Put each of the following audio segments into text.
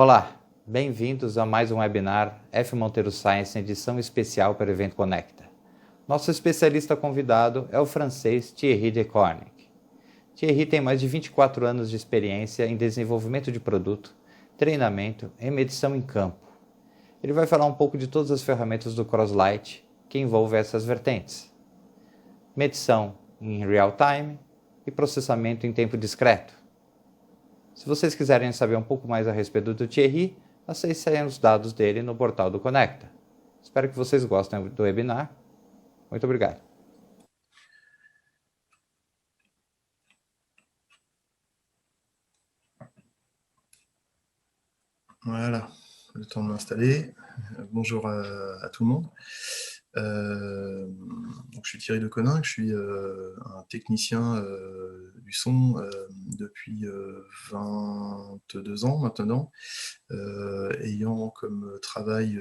Olá, bem-vindos a mais um webinar F Monteiro Science, edição especial para o evento Conecta. Nosso especialista convidado é o francês Thierry Decornic. Thierry tem mais de 24 anos de experiência em desenvolvimento de produto, treinamento e medição em campo. Ele vai falar um pouco de todas as ferramentas do Crosslight que envolvem essas vertentes: medição em real time e processamento em tempo discreto. Se vocês quiserem saber um pouco mais a respeito do Thierry, acessem os dados dele no portal do Conecta. Espero que vocês gostem do webinar. Muito obrigado. Voilà, le temps de m'installer. Bonjour à tout le monde. Donc, je suis Thierry Decornic, je suis un technicien du son depuis 22 ans maintenant, ayant comme travail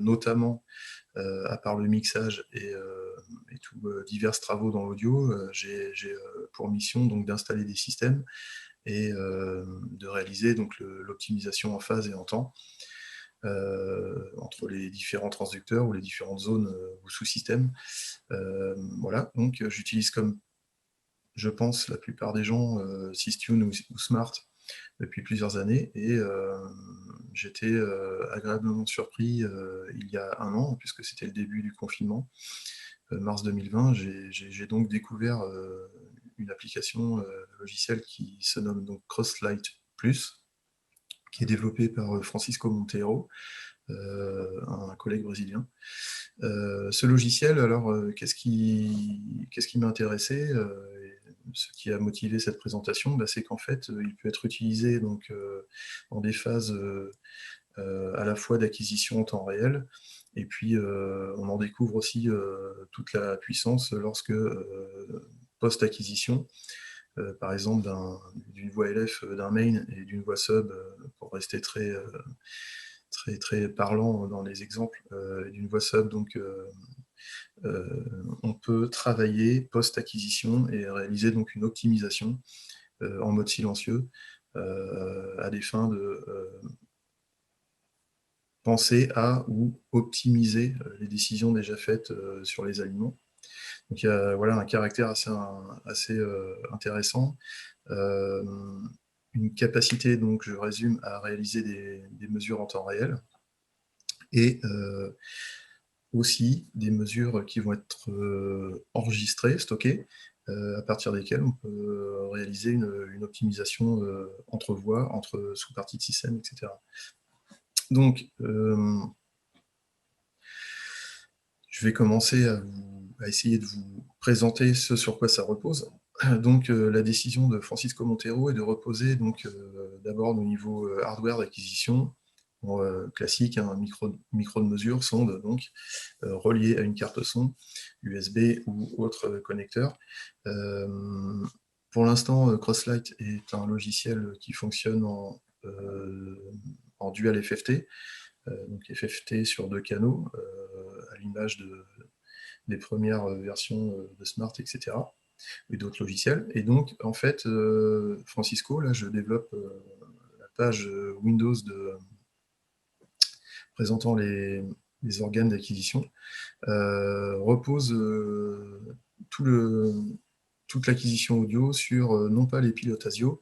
notamment, à part le mixage et divers travaux dans l'audio, j'ai pour mission donc d'installer des systèmes et de réaliser donc l'optimisation en phase et en temps entre les différents transducteurs ou les différentes zones ou sous-systèmes. Voilà, donc j'utilise, comme je pense la plupart des gens, Systune ou Smart depuis plusieurs années, et j'étais agréablement surpris il y a un an, puisque c'était le début du confinement, mars 2020, j'ai donc découvert une application logicielle qui se nomme donc Crosslight Plus, qui est développée par Francisco Monteiro, un collègue brésilien. Ce logiciel, alors, qu'est-ce qui m'a intéressé, ce qui a motivé cette présentation, c'est qu'en fait, il peut être utilisé donc, dans des phases à la fois d'acquisition en temps réel, et puis on en découvre aussi toute la puissance lorsque, post-acquisition, par exemple d'une voix LF d'un main et d'une voix sub, pour rester très parlant dans les exemples, d'une voix sub, donc on peut travailler post-acquisition et réaliser donc une optimisation en mode silencieux à des fins de penser à ou optimiser les décisions déjà faites sur les aliments. Donc il y a voilà, un caractère assez intéressant, une capacité, donc je résume, à réaliser des mesures en temps réel, et aussi des mesures qui vont être enregistrées, stockées, à partir desquelles on peut réaliser une optimisation entre voix, entre sous-parties de système, etc. Donc, je vais commencer à essayer de vous présenter ce sur quoi ça repose. Donc, la décision de Francisco Monteiro est de reposer donc d'abord au niveau hardware d'acquisition, classique, un micro de mesure, sonde, donc relié à une carte son, USB ou autre connecteur. Pour l'instant, Crosslight est un logiciel qui fonctionne en dual FFT, donc FFT sur 2 canaux, à l'image des premières versions de Smart, etc., et d'autres logiciels. Et donc, en fait, Francisco, là, je développe la page Windows présentant les organes d'acquisition, repose toute l'acquisition audio sur non pas les pilotes ASIO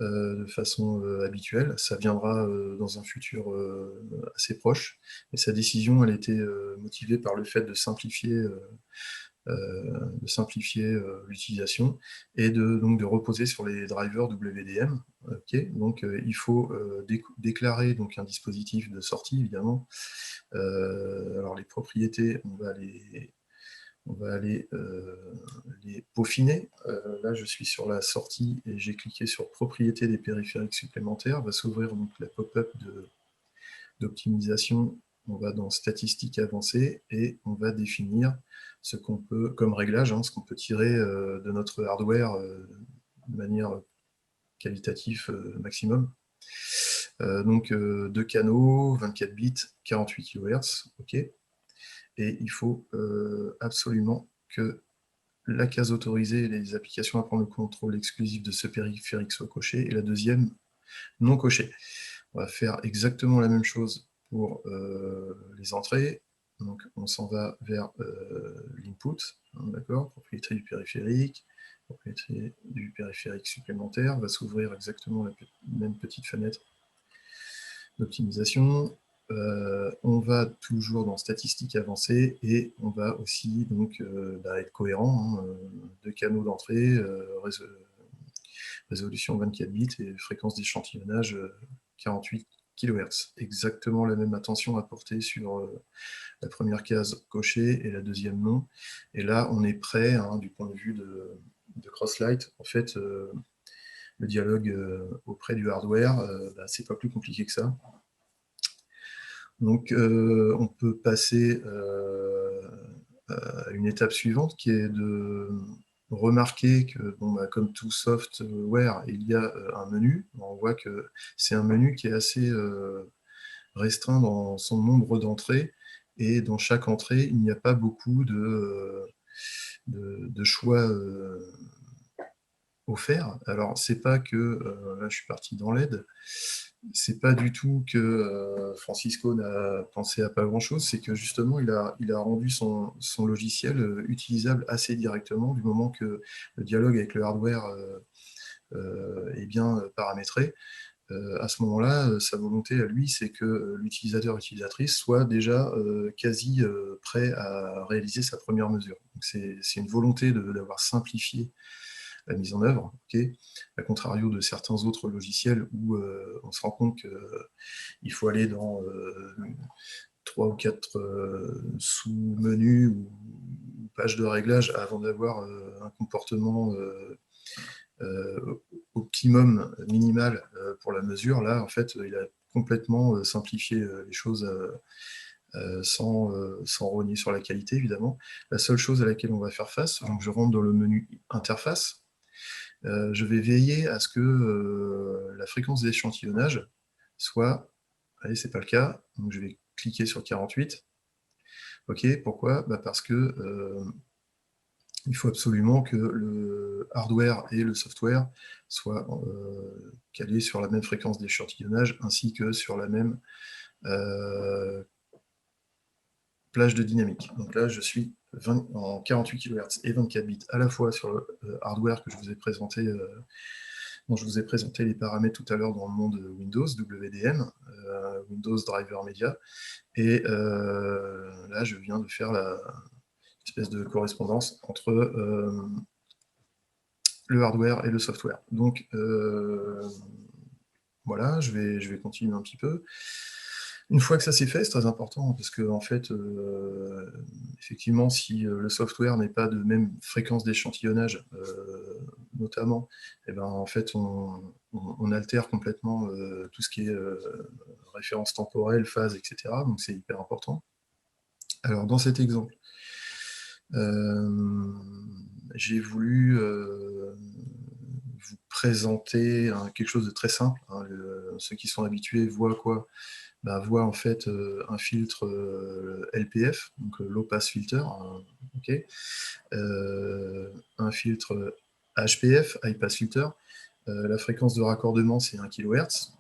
de façon habituelle, ça viendra dans un futur assez proche, mais sa décision, elle était motivée par le fait de simplifier l'utilisation et donc de reposer sur les drivers WDM. Okay, donc il faut déclarer donc un dispositif de sortie, évidemment. Alors les propriétés, on va aller les peaufiner. Là, je suis sur la sortie et j'ai cliqué sur propriétés des périphériques supplémentaires. Va s'ouvrir donc la pop-up d'optimisation. On va dans statistiques avancées et on va définir ce qu'on peut, comme réglage, ce qu'on peut tirer de notre hardware de manière qualitative maximum. Donc 2 canaux, 24 bits, 48 kHz, ok. Et il faut absolument que la case autorisée et les applications à prendre le contrôle exclusif de ce périphérique soient cochées, et la deuxième non cochée. On va faire exactement la même chose pour les entrées. Donc on s'en va vers l'input, hein, d'accord, propriété du périphérique, propriété du périphérique supplémentaire, va s'ouvrir exactement la même petite fenêtre d'optimisation. On va toujours dans statistiques avancées et on va aussi donc être cohérent, hein, deux canaux d'entrée, résolution 24 bits et fréquence d'échantillonnage 48 kHz. Exactement la même attention à porter sur la première case cochée et la deuxième non. Et là, on est prêt, hein, du point de vue de Crosslight. En fait, le dialogue auprès du hardware, c'est pas plus compliqué que ça. Donc, on peut passer à une étape suivante qui est de remarquer que, comme tout software, il y a un menu. On voit que c'est un menu qui est assez restreint dans son nombre d'entrées, et dans chaque entrée, il n'y a pas beaucoup de choix offerts. Alors, c'est pas que, là je suis parti dans l'aide, c'est pas du tout que Francisco n'a pensé à pas grand-chose, c'est que justement, il a rendu son logiciel utilisable assez directement, du moment que le dialogue avec le hardware est bien paramétré. À ce moment-là, sa volonté à lui, c'est que l'utilisateur-utilisatrice soit déjà quasi prêt à réaliser sa première mesure. C'est une volonté d'avoir simplifié la mise en œuvre, okay, à contrario de certains autres logiciels où on se rend compte qu'il faut aller dans 3 ou 4 sous-menus ou pages de réglage avant d'avoir un comportement optimum minimal pour la mesure. Là, en fait, il a complètement simplifié les choses sans rogner sur la qualité, évidemment. La seule chose à laquelle on va faire face, donc je rentre dans le menu interface, je vais veiller à ce que la fréquence d'échantillonnage soit... Allez, c'est pas le cas, donc je vais cliquer sur 48. Ok, pourquoi? Parce que il faut absolument que le hardware et le software soient calés sur la même fréquence d'échantillonnage, ainsi que sur la même plage de dynamique. Donc là, je suis en 48 kHz et 24 bits, à la fois sur le hardware que je vous ai présenté, dont je vous ai présenté les paramètres tout à l'heure dans le monde Windows, WDM, Windows Driver Media, et là, je viens de faire la espèce de correspondance entre le hardware et le software. Donc, voilà, je vais continuer un petit peu. Une fois que ça c'est fait, c'est très important, parce que, en fait, effectivement, si le software n'est pas de même fréquence d'échantillonnage, notamment, en fait, on altère complètement tout ce qui est référence temporelle, phase, etc. Donc, c'est hyper important. Alors, dans cet exemple, j'ai voulu vous présenter quelque chose de très simple. Hein. Ceux qui sont habitués voient quoi? Voient en fait un filtre LPF, donc Low Pass Filter, okay. Un filtre HPF, High Pass Filter. La fréquence de raccordement, c'est 1 kHz.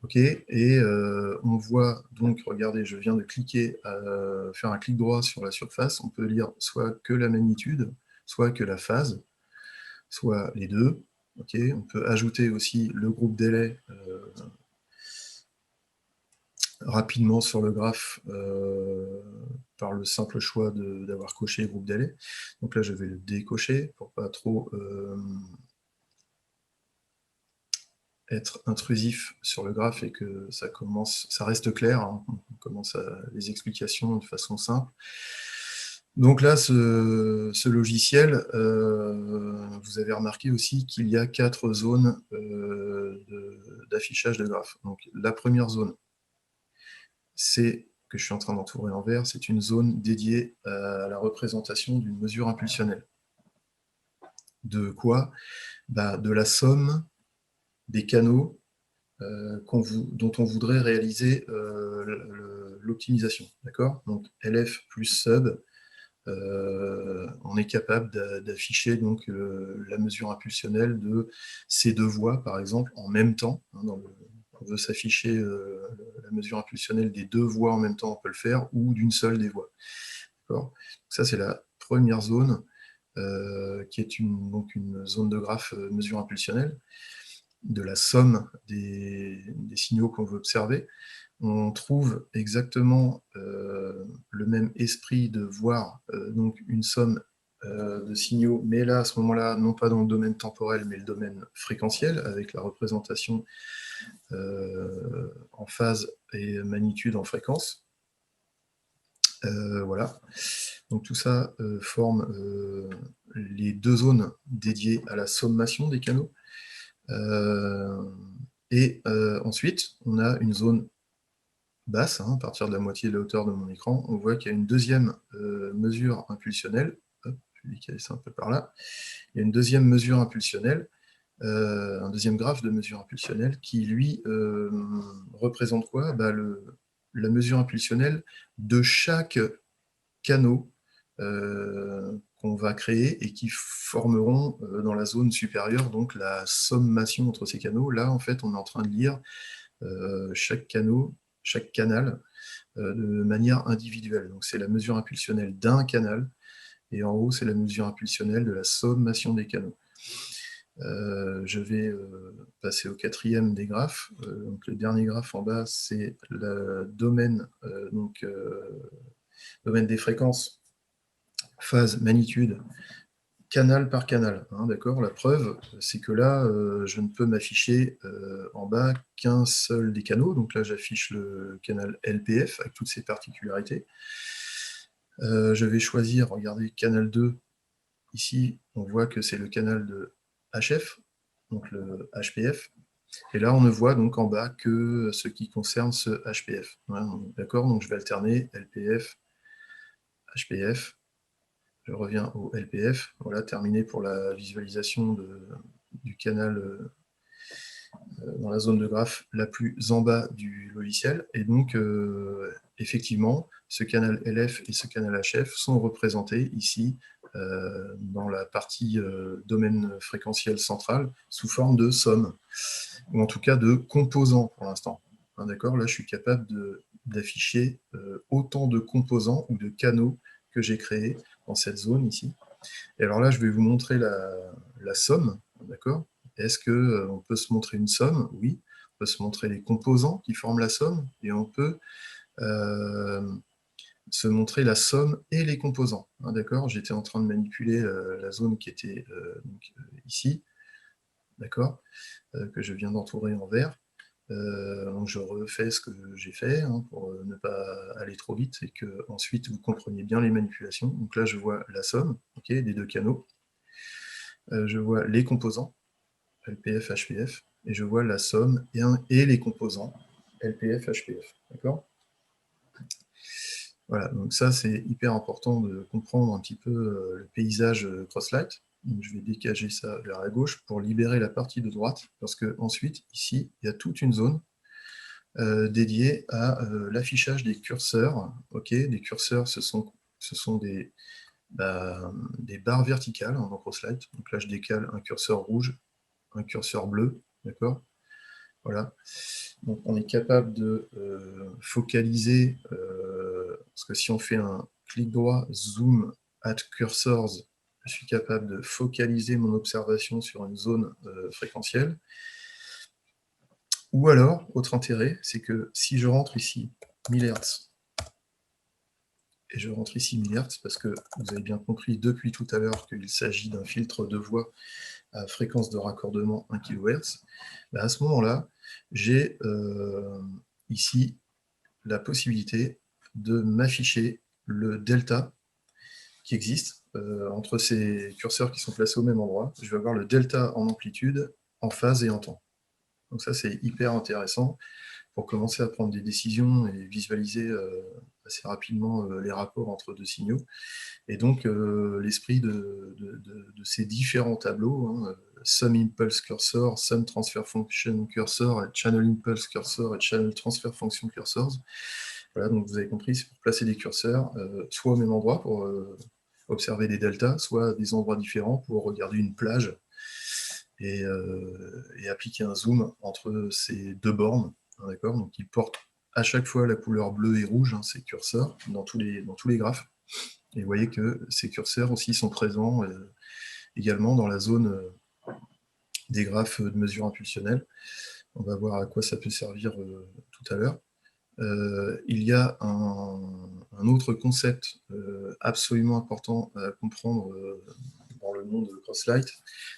Okay. Et on voit donc, regardez, je viens de cliquer, faire un clic droit sur la surface, on peut lire soit que la magnitude, soit que la phase, soit les deux. Okay. On peut ajouter aussi le groupe délai rapidement sur le graphe par le simple choix d'avoir coché le groupe délai. Donc là, je vais le décocher pour pas trop être intrusif sur le graphe et que ça reste clair, hein. On commence les explications de façon simple. Donc là, ce logiciel, vous avez remarqué aussi qu'il y a 4 zones d'affichage de graphe. Donc la première zone, c'est, que je suis en train d'entourer en vert, c'est une zone dédiée à la représentation d'une mesure impulsionnelle. De quoi? De la somme des canaux dont on voudrait réaliser l'optimisation. D'accord? Donc LF plus sub, on est capable d'afficher donc la mesure impulsionnelle de ces deux voies, par exemple, en même temps, hein, veut s'afficher la mesure impulsionnelle des deux voies en même temps, on peut le faire, ou d'une seule des voies. Ça, c'est la première zone, qui est donc une zone de graphe mesure impulsionnelle, de la somme des signaux qu'on veut observer. On trouve exactement le même esprit de voir donc une somme de signaux, mais là, à ce moment-là, non pas dans le domaine temporel, mais le domaine fréquentiel, avec la représentation en phase et magnitude en fréquence. Voilà. Donc tout ça forme les deux zones dédiées à la sommation des canaux. Et ensuite, on a une zone basse, à partir de la moitié de la hauteur de mon écran. On voit qu'il y a une deuxième mesure impulsionnelle. Hop, je vais décaler ça un peu par là. Il y a une deuxième mesure impulsionnelle, un deuxième graphe de mesure impulsionnelle qui, lui, représente quoi? La mesure impulsionnelle de chaque canaux qu'on va créer et qui formeront dans la zone supérieure donc la sommation entre ces canaux. Là, en fait, on est en train de lire chaque canal de manière individuelle. Donc, c'est la mesure impulsionnelle d'un canal, et en haut, c'est la mesure impulsionnelle de la sommation des canaux. Je vais passer au quatrième des graphes. Donc, le dernier graphe en bas, c'est le domaine, domaine des fréquences, phase, magnitude, canal par canal. D'accord. La preuve, c'est que là, je ne peux m'afficher en bas qu'un seul des canaux. Donc là, j'affiche le canal LPF avec toutes ses particularités. Je vais choisir, regardez, canal 2. Ici, on voit que c'est le canal de HF, donc le HPF. Et là, on ne voit donc en bas que ce qui concerne ce HPF. D'accord. Donc je vais alterner LPF, HPF. Je reviens au LPF. Voilà, terminé pour la visualisation du canal dans la zone de graphe la plus en bas du logiciel. Et donc, effectivement, ce canal LF et ce canal HF sont représentés ici dans la partie domaine fréquentiel central sous forme de somme, ou en tout cas de composants pour l'instant. D'accord. Là, je suis capable d'afficher autant de composants ou de canaux que j'ai créés dans cette zone ici. Et alors là, je vais vous montrer la somme, d'accord. Est-ce qu'on peut se montrer une somme? Oui. On peut se montrer les composants qui forment la somme, et on peut se montrer la somme et les composants. D'accord. J'étais en train de manipuler la zone qui était ici, d'accord, que je viens d'entourer en vert. Donc je refais ce que j'ai fait pour ne pas aller trop vite et que ensuite vous compreniez bien les manipulations. Donc là, je vois la somme des deux canaux. Je vois les composants, LPF, HPF, et je vois la somme et les composants, LPF, HPF. D'accord. Voilà, donc ça, c'est hyper important de comprendre un petit peu le paysage Crosslight. Donc je vais décaler ça vers la gauche pour libérer la partie de droite, parce que ensuite, ici, il y a toute une zone dédiée à l'affichage des curseurs. Des curseurs, ce sont des barres verticales dans Crosslight. Donc là, je décale un curseur rouge, un curseur bleu, d'accord. Voilà. Donc on est capable de focaliser, parce que si on fait un clic droit, zoom at cursors, je suis capable de focaliser mon observation sur une zone fréquentielle. Ou alors, autre intérêt, c'est que si je rentre ici 1000 Hz, et je rentre ici 1000 Hz, parce que vous avez bien compris depuis tout à l'heure qu'il s'agit d'un filtre de voix à fréquence de raccordement 1 kHz, à ce moment-là, j'ai ici la possibilité de m'afficher le delta qui existe entre ces curseurs qui sont placés au même endroit. Je vais avoir le delta en amplitude, en phase et en temps. Donc ça, c'est hyper intéressant pour commencer à prendre des décisions et visualiser assez rapidement les rapports entre deux signaux. Et donc, l'esprit de ces différents tableaux, Sum Impulse Cursor, Sum Transfer Function Cursor, Channel Impulse Cursor et Channel Transfer Function Cursors. Voilà, donc vous avez compris, c'est pour placer des curseurs, soit au même endroit pour observer des deltas, soit à des endroits différents pour regarder une plage et appliquer un zoom entre ces deux bornes, hein, d'accord? Donc il porte à chaque fois la couleur bleue et rouge, hein, ces curseurs, dans tous les graphes. Et vous voyez que ces curseurs aussi sont présents également dans la zone des graphes de mesure impulsionnelle. On va voir à quoi ça peut servir tout à l'heure. Il y a un autre concept absolument important à comprendre dans le monde de Crosslight,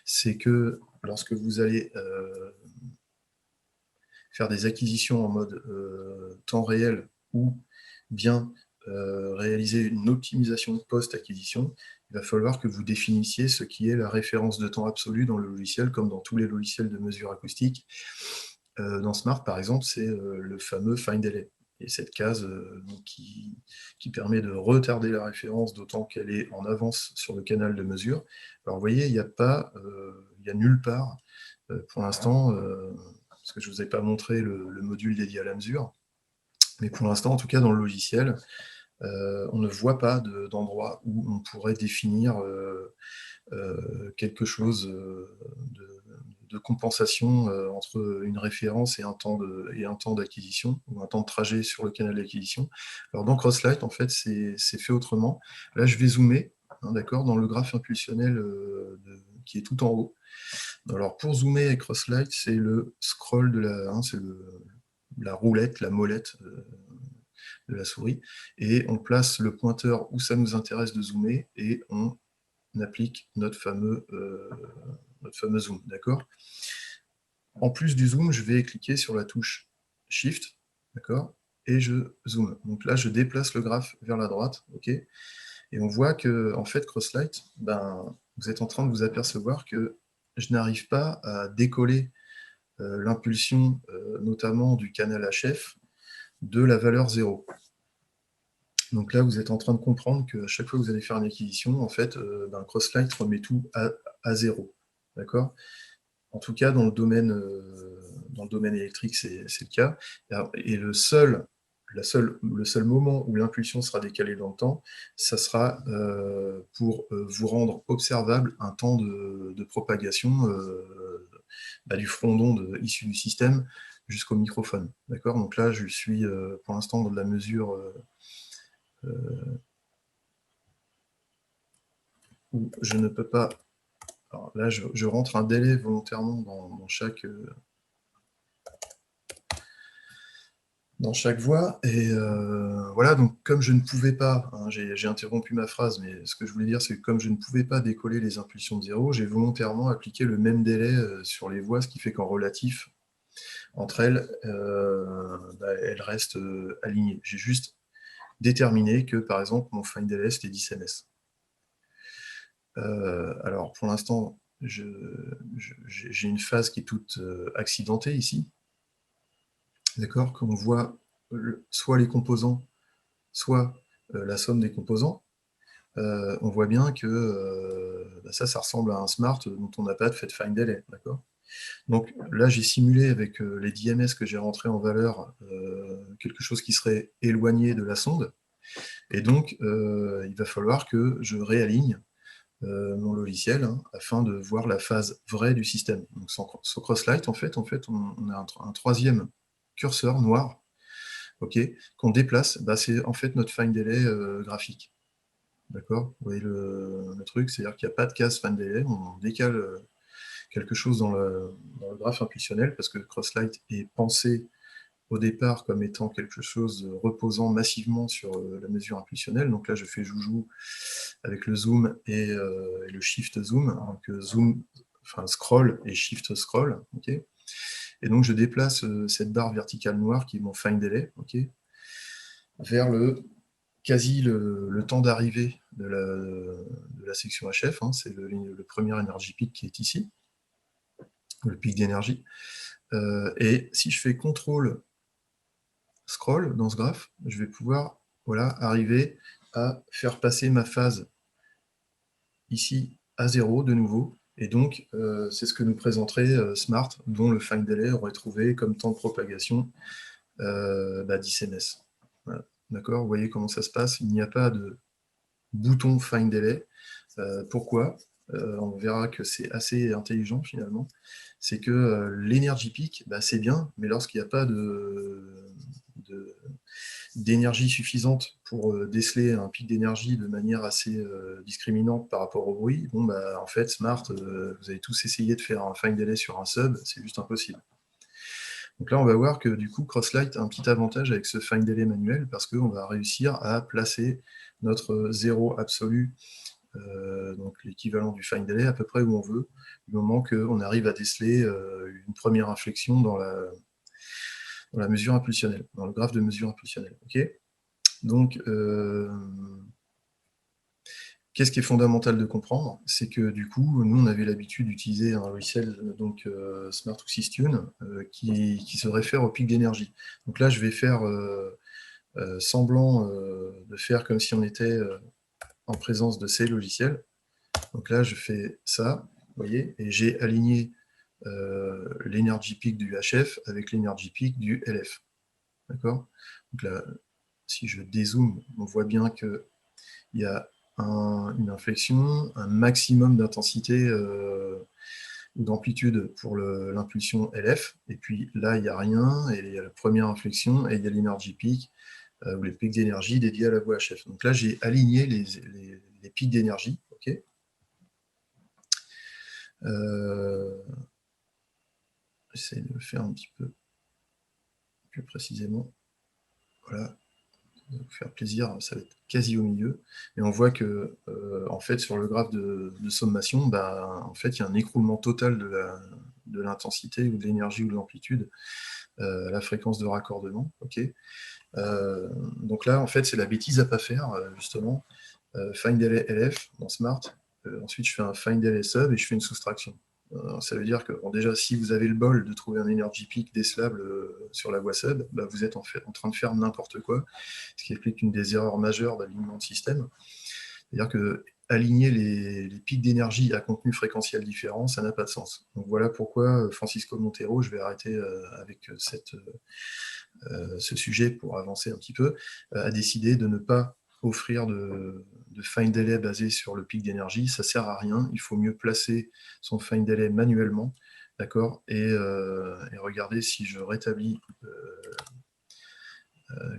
c'est que lorsque vous allez faire des acquisitions en mode temps réel ou bien réaliser une optimisation post-acquisition, il va falloir que vous définissiez ce qui est la référence de temps absolue dans le logiciel, comme dans tous les logiciels de mesure acoustique. Dans Smart, par exemple, c'est le fameux Find Delay. Et cette case donc, qui permet de retarder la référence, d'autant qu'elle est en avance sur le canal de mesure. Alors vous voyez, il n'y a nulle part, pour l'instant, parce que je ne vous ai pas montré le module dédié à la mesure, mais pour l'instant, en tout cas dans le logiciel, on ne voit pas d'endroit où on pourrait définir quelque chose de compensation entre une référence et un temps d'acquisition, ou un temps de trajet sur le canal d'acquisition. Alors dans Crosslight, en fait, c'est fait autrement. Là, je vais zoomer, hein, d'accord, dans le graphe impulsionnel qui est tout en haut. Alors pour zoomer avec Crosslight, c'est le scroll de la roulette, la molette de la souris, et on place le pointeur où ça nous intéresse de zoomer, et on applique notre fameux zoom, d'accord? En plus du zoom, je vais cliquer sur la touche Shift, d'accord? Et je zoome. Donc là, je déplace le graphe vers la droite, ok? Et on voit que, en fait, Crosslight, vous êtes en train de vous apercevoir que je n'arrive pas à décoller l'impulsion, notamment du canal HF, de la valeur 0. Donc là, vous êtes en train de comprendre qu'à chaque fois que vous allez faire une acquisition, en fait, Crosslight remet tout à 0. D'accord? En tout cas, dans le domaine électrique, c'est le cas. Et le seul moment où l'impulsion sera décalée dans le temps, ça sera pour vous rendre observable un temps de propagation du front d'onde issu du système jusqu'au microphone. D'accord? Donc là, je suis pour l'instant dans de la mesure où je ne peux pas. Alors là, je rentre un délai volontairement dans chaque voie. Et voilà, donc comme je ne pouvais pas, hein, j'ai interrompu ma phrase, mais ce que je voulais dire, c'est que comme je ne pouvais pas décoller les impulsions de 0, j'ai volontairement appliqué le même délai sur les voies, ce qui fait qu'en relatif, entre elles, elles restent alignées. J'ai juste déterminé que, par exemple, mon find delay, c'était 10 ms. Alors, pour l'instant, j'ai une phase qui est toute accidentée ici. D'accord? Qu'on voit soit les composants, soit la somme des composants. On voit bien que ça ressemble à un smart dont on n'a pas fait de find delay. D'accord? Donc là, j'ai simulé avec les 10 ms que j'ai rentré en valeur quelque chose qui serait éloigné de la sonde. Et donc, il va falloir que je réaligne mon logiciel, hein, afin de voir la phase vraie du système. Donc sur Crosslight, en fait, on a un troisième curseur noir, qu'on déplace. C'est en fait notre find delay graphique. D'accord? Vous voyez le truc, c'est-à-dire qu'il n'y a pas de case find delay, on décale quelque chose dans le graphe impulsionnel, parce que Crosslight est pensé au départ comme étant quelque chose reposant massivement sur la mesure impulsionnelle. Donc là, je fais joujou avec le zoom et le shift zoom. Donc zoom, enfin scroll et shift scroll. Okay, et donc je déplace cette barre verticale noire qui est mon find delay, okay, vers quasi le temps d'arrivée de la section HF. Hein, c'est le premier energy peak qui est ici, le pic d'énergie. Et si je fais CTRL scroll dans ce graphe, je vais pouvoir arriver à faire passer ma phase ici à 0 de nouveau. Et donc, c'est ce que nous présenterait Smart, dont le find delay aurait trouvé comme temps de propagation 10 ms. Voilà. D'accord? Vous voyez comment ça se passe. Il n'y a pas de bouton find delay. Pourquoi? on verra que c'est assez intelligent finalement, c'est que l'energy peak, c'est bien, mais lorsqu'il n'y a pas d'énergie suffisante pour déceler un pic d'énergie de manière assez discriminante par rapport au bruit, en fait, Smart, vous avez tous essayé de faire un find delay sur un sub, c'est juste impossible. Donc là, on va voir que du coup, Crosslight a un petit avantage avec ce find delay manuel parce qu'on va réussir à placer notre zéro absolu, donc l'équivalent du find delay, à peu près où on veut, du moment qu'on arrive à déceler une première inflexion dans la mesure impulsionnelle, dans le graphe de mesure impulsionnelle. Okay, donc, qu'est-ce qui est fondamental de comprendre? C'est que du coup, nous, on avait l'habitude d'utiliser un logiciel, donc Smart ou Systune, qui se réfère au pic d'énergie. Donc là, je vais faire semblant de faire comme si on était en présence de ces logiciels. Donc là, je fais ça, vous voyez, et j'ai aligné l'energy peak du HF avec l'energy peak du LF. D'accord? Donc là, si je dézoome, on voit bien qu'il y a une inflexion, un maximum d'intensité ou d'amplitude pour l'impulsion LF, et puis là, il n'y a rien, et il y a la première inflexion, et il y a l'energy peak, ou les pics d'énergie dédiés à la voie HF. Donc là, j'ai aligné les pics d'énergie, ok. J'essaie de le faire un petit peu plus précisément. Voilà. Vous faire plaisir, ça va être quasi au milieu. Et on voit que, en fait, sur le graphe de sommation, en fait, il y a un écroulement total de l'intensité ou de l'énergie ou de l'amplitude à la fréquence de raccordement. Okay. Donc là, en fait, c'est la bêtise à ne pas faire, justement. Find delay LF dans Smart. Ensuite, je fais un find delay sub et je fais une soustraction. Ça veut dire que déjà, si vous avez le bol de trouver un energy peak décelable sur la voie sub, vous êtes en train de faire n'importe quoi, ce qui explique une des erreurs majeures d'alignement de système. C'est-à-dire que aligner les pics d'énergie à contenu fréquentiel différent, ça n'a pas de sens. Donc voilà pourquoi Francisco Montero, je vais arrêter avec ce sujet pour avancer un petit peu, a décidé de ne pas offrir de find delay basé sur le pic d'énergie, ça sert à rien, il faut mieux placer son find delay manuellement, d'accord, et regarder si je rétablis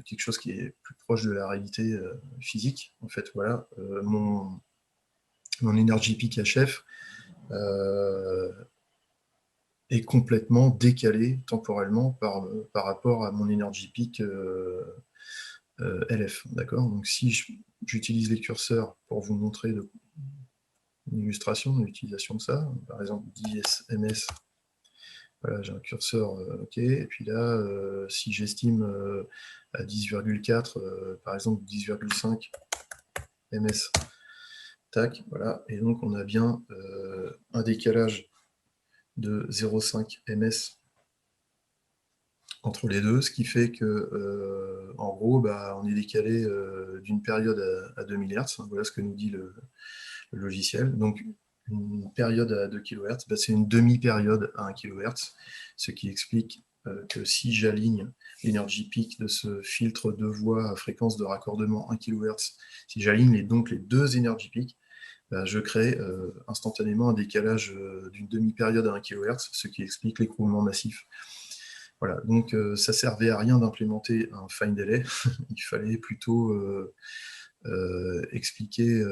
quelque chose qui est plus proche de la réalité physique. En fait, voilà, mon energy peak HF est complètement décalé temporellement par rapport à mon energy peak LF, d'accord. Donc si j'utilise les curseurs pour vous montrer une illustration de l'utilisation de ça, par exemple 10 ms, voilà, j'ai un curseur, ok, et puis là, si j'estime à 10,4, par exemple 10,5 ms, tac, voilà, et donc on a bien un décalage de 0,5 ms entre les deux, ce qui fait que, en gros, on est décalé d'une période à 2000 Hz, voilà ce que nous dit le logiciel. Donc, une période à 2 kHz, c'est une demi-période à 1 kHz, ce qui explique que si j'aligne l'energy peak de ce filtre de voie à fréquence de raccordement 1 kHz, si j'aligne donc les deux energy peaks, je crée instantanément un décalage d'une demi-période à 1 kHz, ce qui explique l'écroulement massif. Voilà, donc ça servait à rien d'implémenter un find delay, il fallait plutôt expliquer,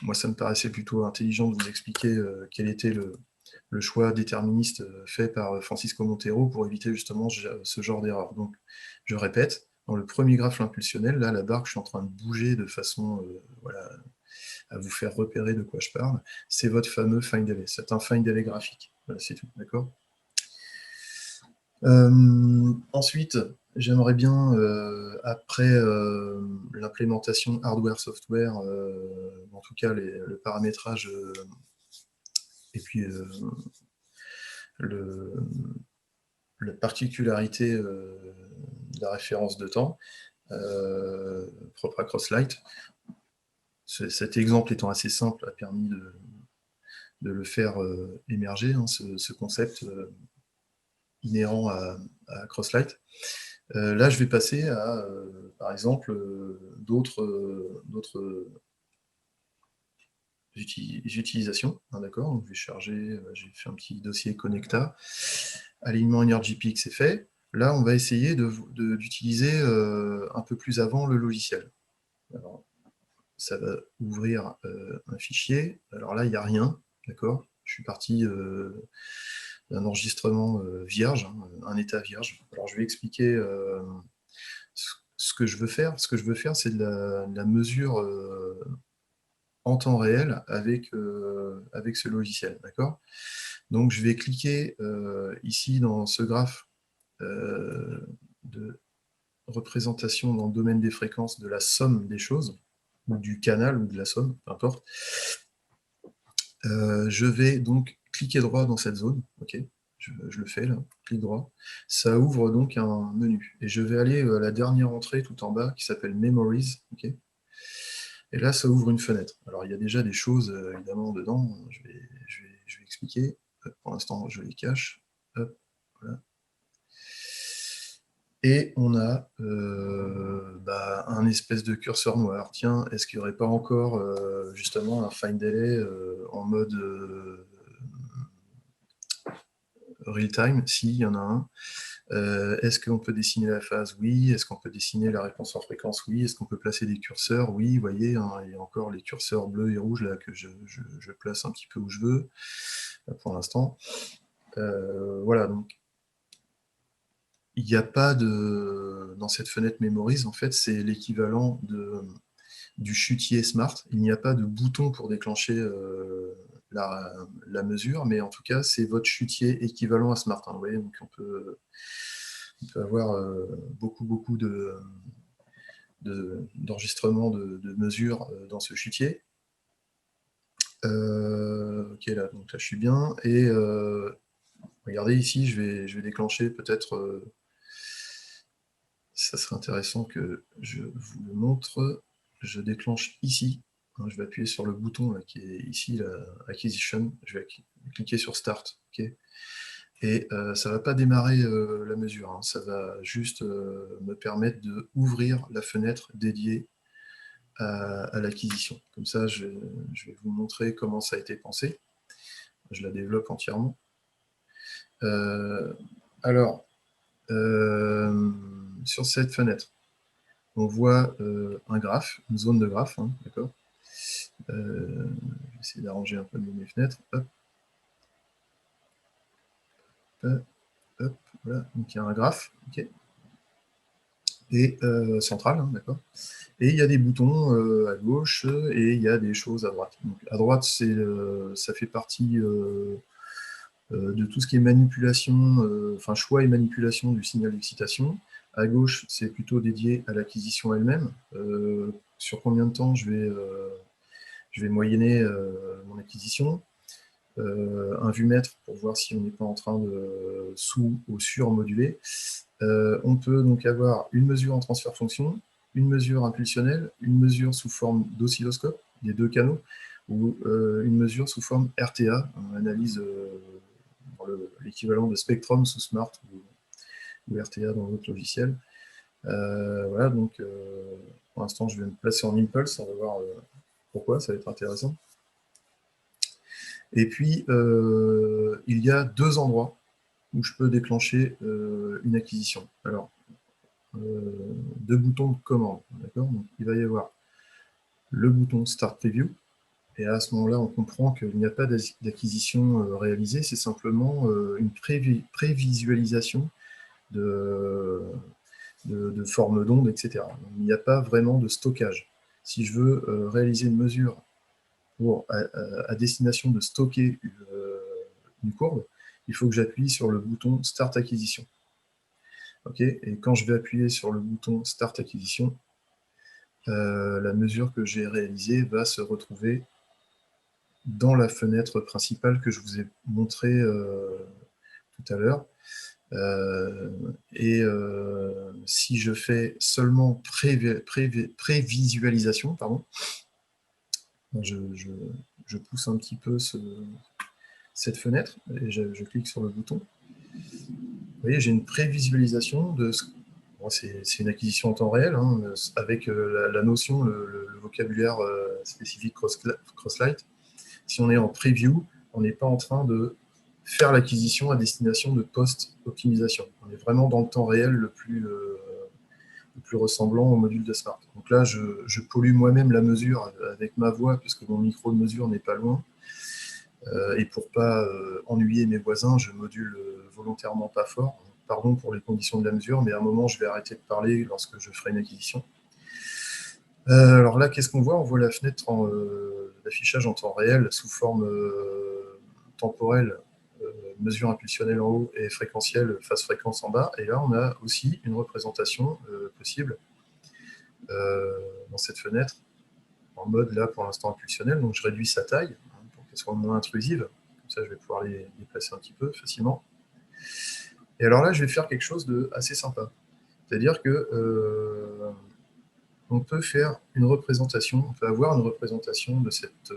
moi ça me paraissait plutôt intelligent de vous expliquer quel était le choix déterministe fait par Francisco Montero pour éviter justement ce genre d'erreur. Donc je répète, dans le premier graphe impulsionnel, là la barre que je suis en train de bouger de façon voilà, à vous faire repérer de quoi je parle, c'est votre fameux find delay, c'est un find delay graphique, voilà, c'est tout, d'accord. Ensuite, j'aimerais bien, après l'implémentation hardware-software, en tout cas le paramétrage et puis la particularité de la référence de temps propre à Crosslight. Cet exemple étant assez simple a permis de le faire émerger, hein, ce concept inhérent à Crosslight. Là, je vais passer à, par exemple, d'autres d'utilisation. Hein, d'accord, donc je vais charger, j'ai fait un petit dossier Connecta. Alignement EnergyPeak, c'est fait. Là, on va essayer d'utiliser un peu plus avant le logiciel. Alors, ça va ouvrir un fichier. Alors là, il n'y a rien, d'accord. Je suis parti d'un enregistrement vierge, hein, un état vierge. Alors, je vais expliquer ce que je veux faire. Ce que je veux faire, c'est de la mesure en temps réel avec ce logiciel, d'accord. Donc, je vais cliquer ici dans ce graphe de représentation dans le domaine des fréquences de la somme des choses, ou du canal, ou de la somme, peu importe. Je vais donc cliquer droit dans cette zone, ok, je le fais là, clic droit, ça ouvre donc un menu, et je vais aller à la dernière entrée tout en bas, qui s'appelle Memories, ok, et là ça ouvre une fenêtre. Alors il y a déjà des choses évidemment dedans, je vais expliquer, pour l'instant je les cache, hop, voilà. Et on a un espèce de curseur noir. Tiens, est-ce qu'il n'y aurait pas encore justement un Find Delay en mode real time? Si, il y en a un. Est-ce qu'on peut dessiner la phase? Oui. Est-ce qu'on peut dessiner la réponse en fréquence? Oui. Est-ce qu'on peut placer des curseurs? Oui, vous voyez, hein, il y a encore les curseurs bleus et rouges là que je place un petit peu où je veux pour l'instant. Voilà, donc il n'y a pas de... Dans cette fenêtre Memories, en fait, c'est l'équivalent du chutier Smart. Il n'y a pas de bouton pour déclencher la mesure, mais en tout cas, c'est votre chutier équivalent à Smart. Hein, vous voyez, donc on peut avoir beaucoup d'enregistrements de mesures dans ce chutier. Ok, là, donc là, je suis bien. Et regardez ici, je vais déclencher peut-être... ça serait intéressant que je vous le montre. Je déclenche ici. Je vais appuyer sur le bouton là, qui est ici, la Acquisition. Je vais cliquer sur Start. Okay, et ça ne va pas démarrer la mesure. Hein. Ça va juste me permettre d'ouvrir la fenêtre dédiée à l'acquisition. Comme ça, je vais vous montrer comment ça a été pensé. Je la développe entièrement. Alors, sur cette fenêtre, on voit un graphe, une zone de graphe, hein, d'accord. Je vais essayer d'arranger un peu mes fenêtres. Hop. Hop, voilà. Donc il y a un graphe, ok. Et central, hein, d'accord. Et il y a des boutons à gauche et il y a des choses à droite. Donc, à droite, ça fait partie de tout ce qui est manipulation, enfin choix et manipulation du signal d'excitation. À gauche, c'est plutôt dédié à l'acquisition elle-même. Sur combien de temps je vais moyenner mon acquisition. Un vumètre pour voir si on n'est pas en train de sous- ou surmoduler. On peut donc avoir une mesure en transfert fonction, une mesure impulsionnelle, une mesure sous forme d'oscilloscope, des deux canaux, ou une mesure sous forme RTA, analyse l'équivalent de Spectrum sous Smart ou RTA dans l'autre logiciel. Voilà, donc pour l'instant, je vais me placer en Impulse, on va voir pourquoi, ça va être intéressant. Et puis, il y a deux endroits où je peux déclencher une acquisition. Alors, deux boutons de commande, d'accord. Donc, il va y avoir le bouton Start Preview, et à ce moment-là, on comprend qu'il n'y a pas d'acquisition réalisée, c'est simplement une prévisualisation de forme d'onde, etc. Il n'y a pas vraiment de stockage. Si je veux réaliser une mesure à destination de stocker une courbe, il faut que j'appuie sur le bouton Start Acquisition. Okay, et quand je vais appuyer sur le bouton Start Acquisition, la mesure que j'ai réalisée va se retrouver dans la fenêtre principale que je vous ai montrée tout à l'heure. Si je fais seulement prévisualisation, pardon, je pousse un petit peu cette fenêtre et je clique sur le bouton. Vous voyez, j'ai une prévisualisation de ce... Bon, c'est une acquisition en temps réel, hein, avec la notion, le vocabulaire spécifique Crosslight. si on est en preview, on n'est pas en train de faire l'acquisition à destination de post-optimisation. On est vraiment dans le temps réel le plus ressemblant au module de Smart. Donc là, je pollue moi-même la mesure avec ma voix, puisque mon micro de mesure n'est pas loin. Et pour ne pas ennuyer mes voisins, je module volontairement pas fort. Pardon pour les conditions de la mesure, mais à un moment, je vais arrêter de parler lorsque je ferai une acquisition. Alors là, qu'est-ce qu'on voit? On voit la fenêtre d'affichage en temps réel sous forme temporelle, mesure impulsionnelle en haut et fréquentielle, phase fréquence en bas. Et là, on a aussi une représentation possible dans cette fenêtre, en mode, là, pour l'instant, impulsionnel. Donc, je réduis sa taille pour qu'elle soit moins intrusive. Comme ça, je vais pouvoir les déplacer un petit peu facilement. Et alors là, je vais faire quelque chose d'assez sympa. C'est-à-dire que on peut faire une représentation, on peut avoir une représentation de cette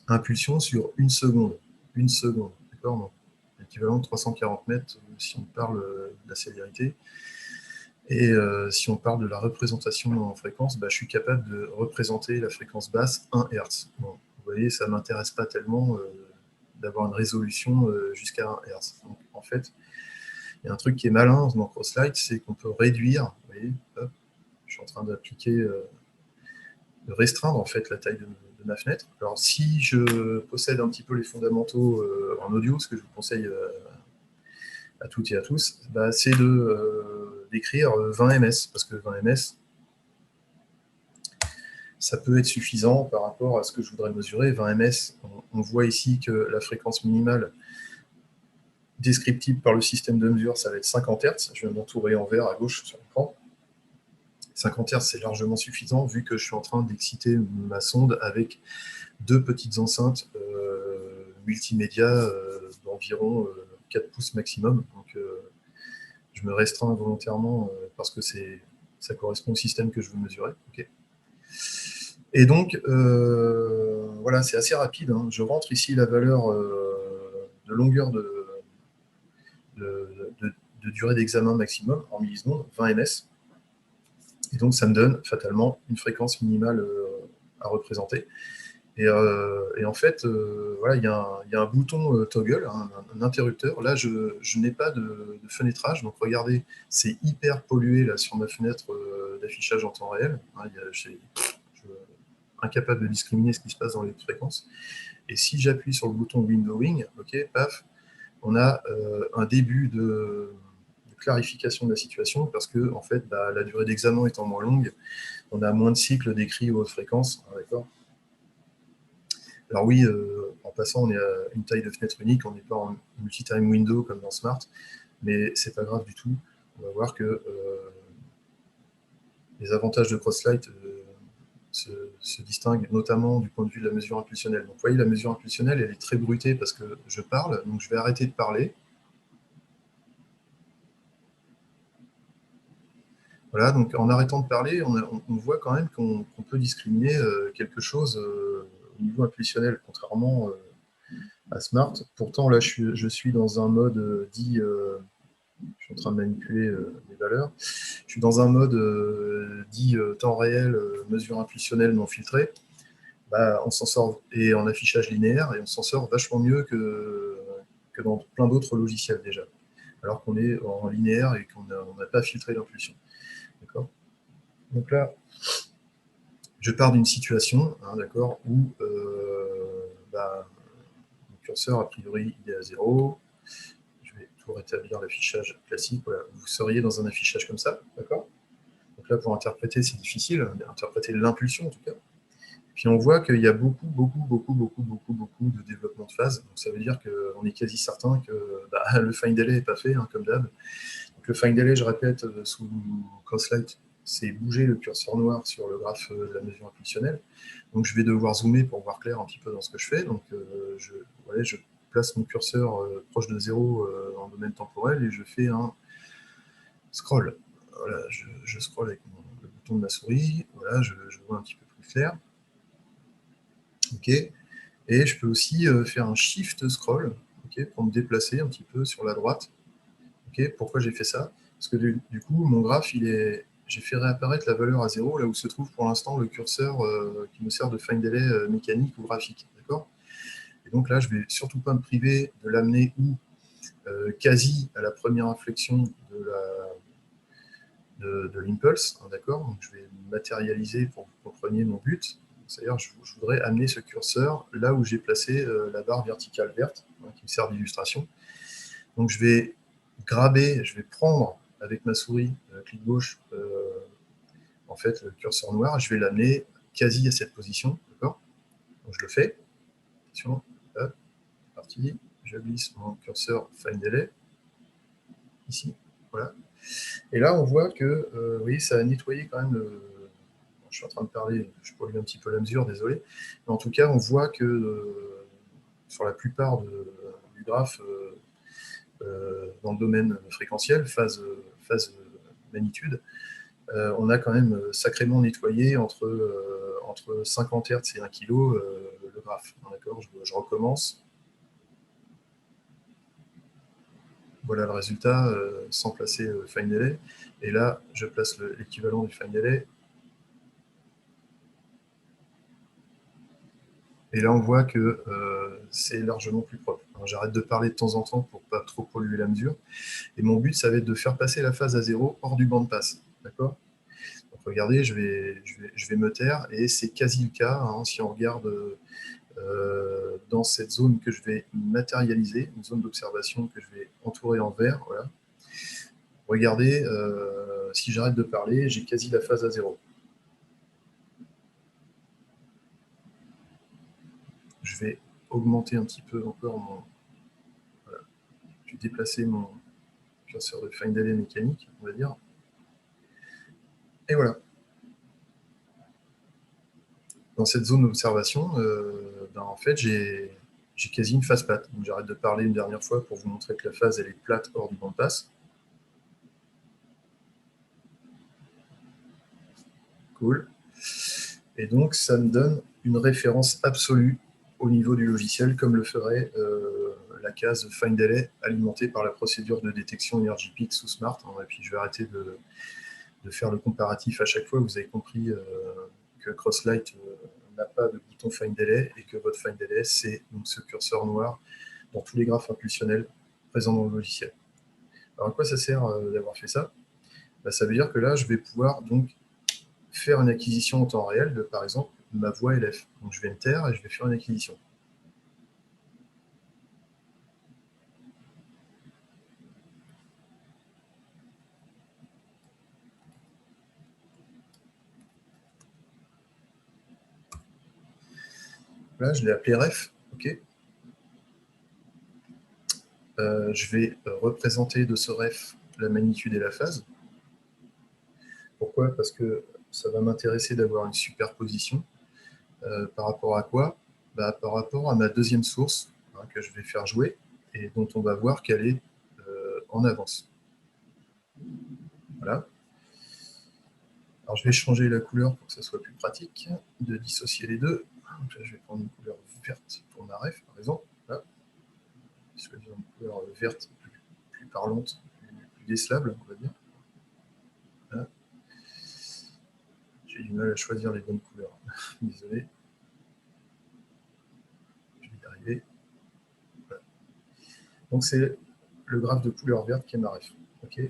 impulsion sur une seconde. Une seconde, d'accord? L'équivalent de 340 mètres si on parle de la célérité. Et si on parle de la représentation en fréquence, je suis capable de représenter la fréquence basse 1 Hz. Bon, vous voyez, ça ne m'intéresse pas tellement d'avoir une résolution jusqu'à 1 Hz. Donc, en fait, il y a un truc qui est malin dans Crosslight, c'est qu'on peut réduire, vous voyez, hop, je suis en train d'appliquer, de restreindre en fait la taille de ma fenêtre. Alors, si je possède un petit peu les fondamentaux en audio, ce que je vous conseille à toutes et à tous, c'est d'écrire 20 ms, parce que 20 ms, ça peut être suffisant par rapport à ce que je voudrais mesurer. 20 ms, on voit ici que la fréquence minimale descriptible par le système de mesure, ça va être 50 Hz. Je viens d'entourer en vert à gauche sur l'écran. 50 Hz, c'est largement suffisant vu que je suis en train d'exciter ma sonde avec deux petites enceintes multimédia d'environ 4 pouces maximum. Donc, je me restreins volontairement parce que ça correspond au système que je veux mesurer. Okay. Et donc, voilà, c'est assez rapide. Hein. Je rentre ici la valeur de longueur de durée d'examen maximum en millisecondes, 20 ms. Et donc, ça me donne fatalement une fréquence minimale à représenter. Et en fait, voilà, il y a un bouton toggle, un interrupteur. Là, je n'ai pas de fenêtrage. Donc, regardez, c'est hyper pollué là, sur ma fenêtre d'affichage en temps réel. Hein, je suis incapable de discriminer ce qui se passe dans les fréquences. Et si j'appuie sur le bouton Windowing, ok, paf, on a un début de clarification de la situation parce que, en fait, la durée d'examen étant moins longue, on a moins de cycles d'écrit aux hautes fréquences. D'accord. Alors oui, en passant, on est à une taille de fenêtre unique, on n'est pas en multi-time window comme dans Smart, mais c'est pas grave du tout. On va voir que les avantages de Crosslight se distinguent notamment du point de vue de la mesure impulsionnelle. Donc vous voyez, la mesure impulsionnelle, elle est très bruitée parce que je parle, donc je vais arrêter de parler. Voilà, donc en arrêtant de parler, on voit quand même qu'on peut discriminer quelque chose au niveau impulsionnel, contrairement à Smart. Pourtant, là, je suis dans un mode dit... je suis en train de manipuler les valeurs. Je suis dans un mode dit temps réel, mesure impulsionnelle non filtrée. On s'en sort, et en affichage linéaire, et on s'en sort vachement mieux que dans plein d'autres logiciels déjà. Alors qu'on est en linéaire et qu'on n'a pas filtré l'impulsion. D'accord. Donc là, je pars d'une situation, hein, d'accord, où mon curseur, a priori, il est à 0. Je vais tout rétablir l'affichage classique. Voilà. Vous seriez dans un affichage comme ça, d'accord. Donc là, pour interpréter, c'est difficile, interpréter l'impulsion en tout cas. Puis on voit qu'il y a beaucoup de développement de phase. Donc ça veut dire qu'on est quasi certain que le find delay n'est pas fait, hein, comme d'hab. Donc le find delay, je répète, sous Crosslight, c'est bouger le curseur noir sur le graphe de la mesure impulsionnelle. Donc je vais devoir zoomer pour voir clair un petit peu dans ce que je fais. Donc je place mon curseur proche de 0 en domaine temporel et je fais un scroll. Voilà, je scroll avec le bouton de ma souris. Voilà, je vois un petit peu plus clair. Ok. Et je peux aussi faire un shift scroll, okay, pour me déplacer un petit peu sur la droite. Okay. Pourquoi j'ai fait ça? Parce que du coup, mon graphe, il est j'ai fait réapparaître la valeur à 0, là où se trouve pour l'instant le curseur qui me sert de find delay mécanique ou graphique. D'accord ? Et donc là, je ne vais surtout pas me priver de l'amener où quasi à la première inflexion de l'impulse. D'accord ? Donc je vais matérialiser pour que vous compreniez mon but. C'est-à-dire, je voudrais amener ce curseur là où j'ai placé la barre verticale verte, qui me sert d'illustration. Donc je vais graber, je vais prendre avec ma souris, clic gauche, en fait, le curseur noir, et je vais l'amener quasi à cette position. D'accord ? Donc je le fais. Attention, hop, parti. Je glisse mon curseur find delay, ici. Voilà. Et là, on voit que, vous voyez, ça a nettoyé quand même je suis en train de parler, je pollue un petit peu la mesure, désolé. Mais en tout cas, on voit que sur la plupart du graphe, dans le domaine fréquentiel, phase magnitude, on a quand même sacrément nettoyé entre 50 Hz et 1 kg le graphe. D'accord ? Je recommence. Voilà le résultat sans placer find delay. Et là, je place l'équivalent du find delay. Et là, on voit que c'est largement plus propre. J'arrête de parler de temps en temps pour ne pas trop polluer la mesure. Et mon but, ça va être de faire passer la phase à 0 hors du banc de passe. D'accord ? Donc, regardez, je vais me taire, et c'est quasi le cas. Hein, si on regarde dans cette zone que je vais matérialiser, une zone d'observation que je vais entourer en vert. Voilà. Regardez, si j'arrête de parler, j'ai quasi la phase à 0. Je vais augmenter un petit peu encore mon... Voilà. Je vais déplacer mon curseur de find delay mécanique, on va dire. Et voilà. Dans cette zone d'observation, en fait, j'ai quasi une phase plate. Donc, j'arrête de parler une dernière fois pour vous montrer que la phase, elle est plate hors du banc de passe. Cool. Et donc, ça me donne une référence absolue au niveau du logiciel, comme le ferait la case find delay alimentée par la procédure de détection EnergyPix sous Smart. Et puis, je vais arrêter de faire le comparatif à chaque fois. Vous avez compris que Crosslight n'a pas de bouton find delay et que votre find delay, c'est donc ce curseur noir dans tous les graphes impulsionnels présents dans le logiciel. Alors, à quoi ça sert d'avoir fait ça ? Ça veut dire que là, je vais pouvoir donc faire une acquisition en temps réel de, par exemple, ma voix LF. Donc, je vais me taire et je vais faire une acquisition. Là, je l'ai appelé ref. OK. Je vais représenter de ce ref la magnitude et la phase. Pourquoi ? Parce que ça va m'intéresser d'avoir une superposition. Par rapport à quoi ? Par rapport à ma deuxième source que je vais faire jouer et dont on va voir qu'elle est en avance. Voilà. Alors, je vais changer la couleur pour que ça soit plus pratique de dissocier les deux. Donc là, je vais prendre une couleur verte pour ma ref, par exemple. Là. Je vais une couleur verte plus parlante, plus décelable, on va dire. Là. J'ai du mal à choisir les bonnes couleurs. Désolé. Je vais y arriver. Voilà. Donc, c'est le graphe de couleur verte qui est ma ref. OK.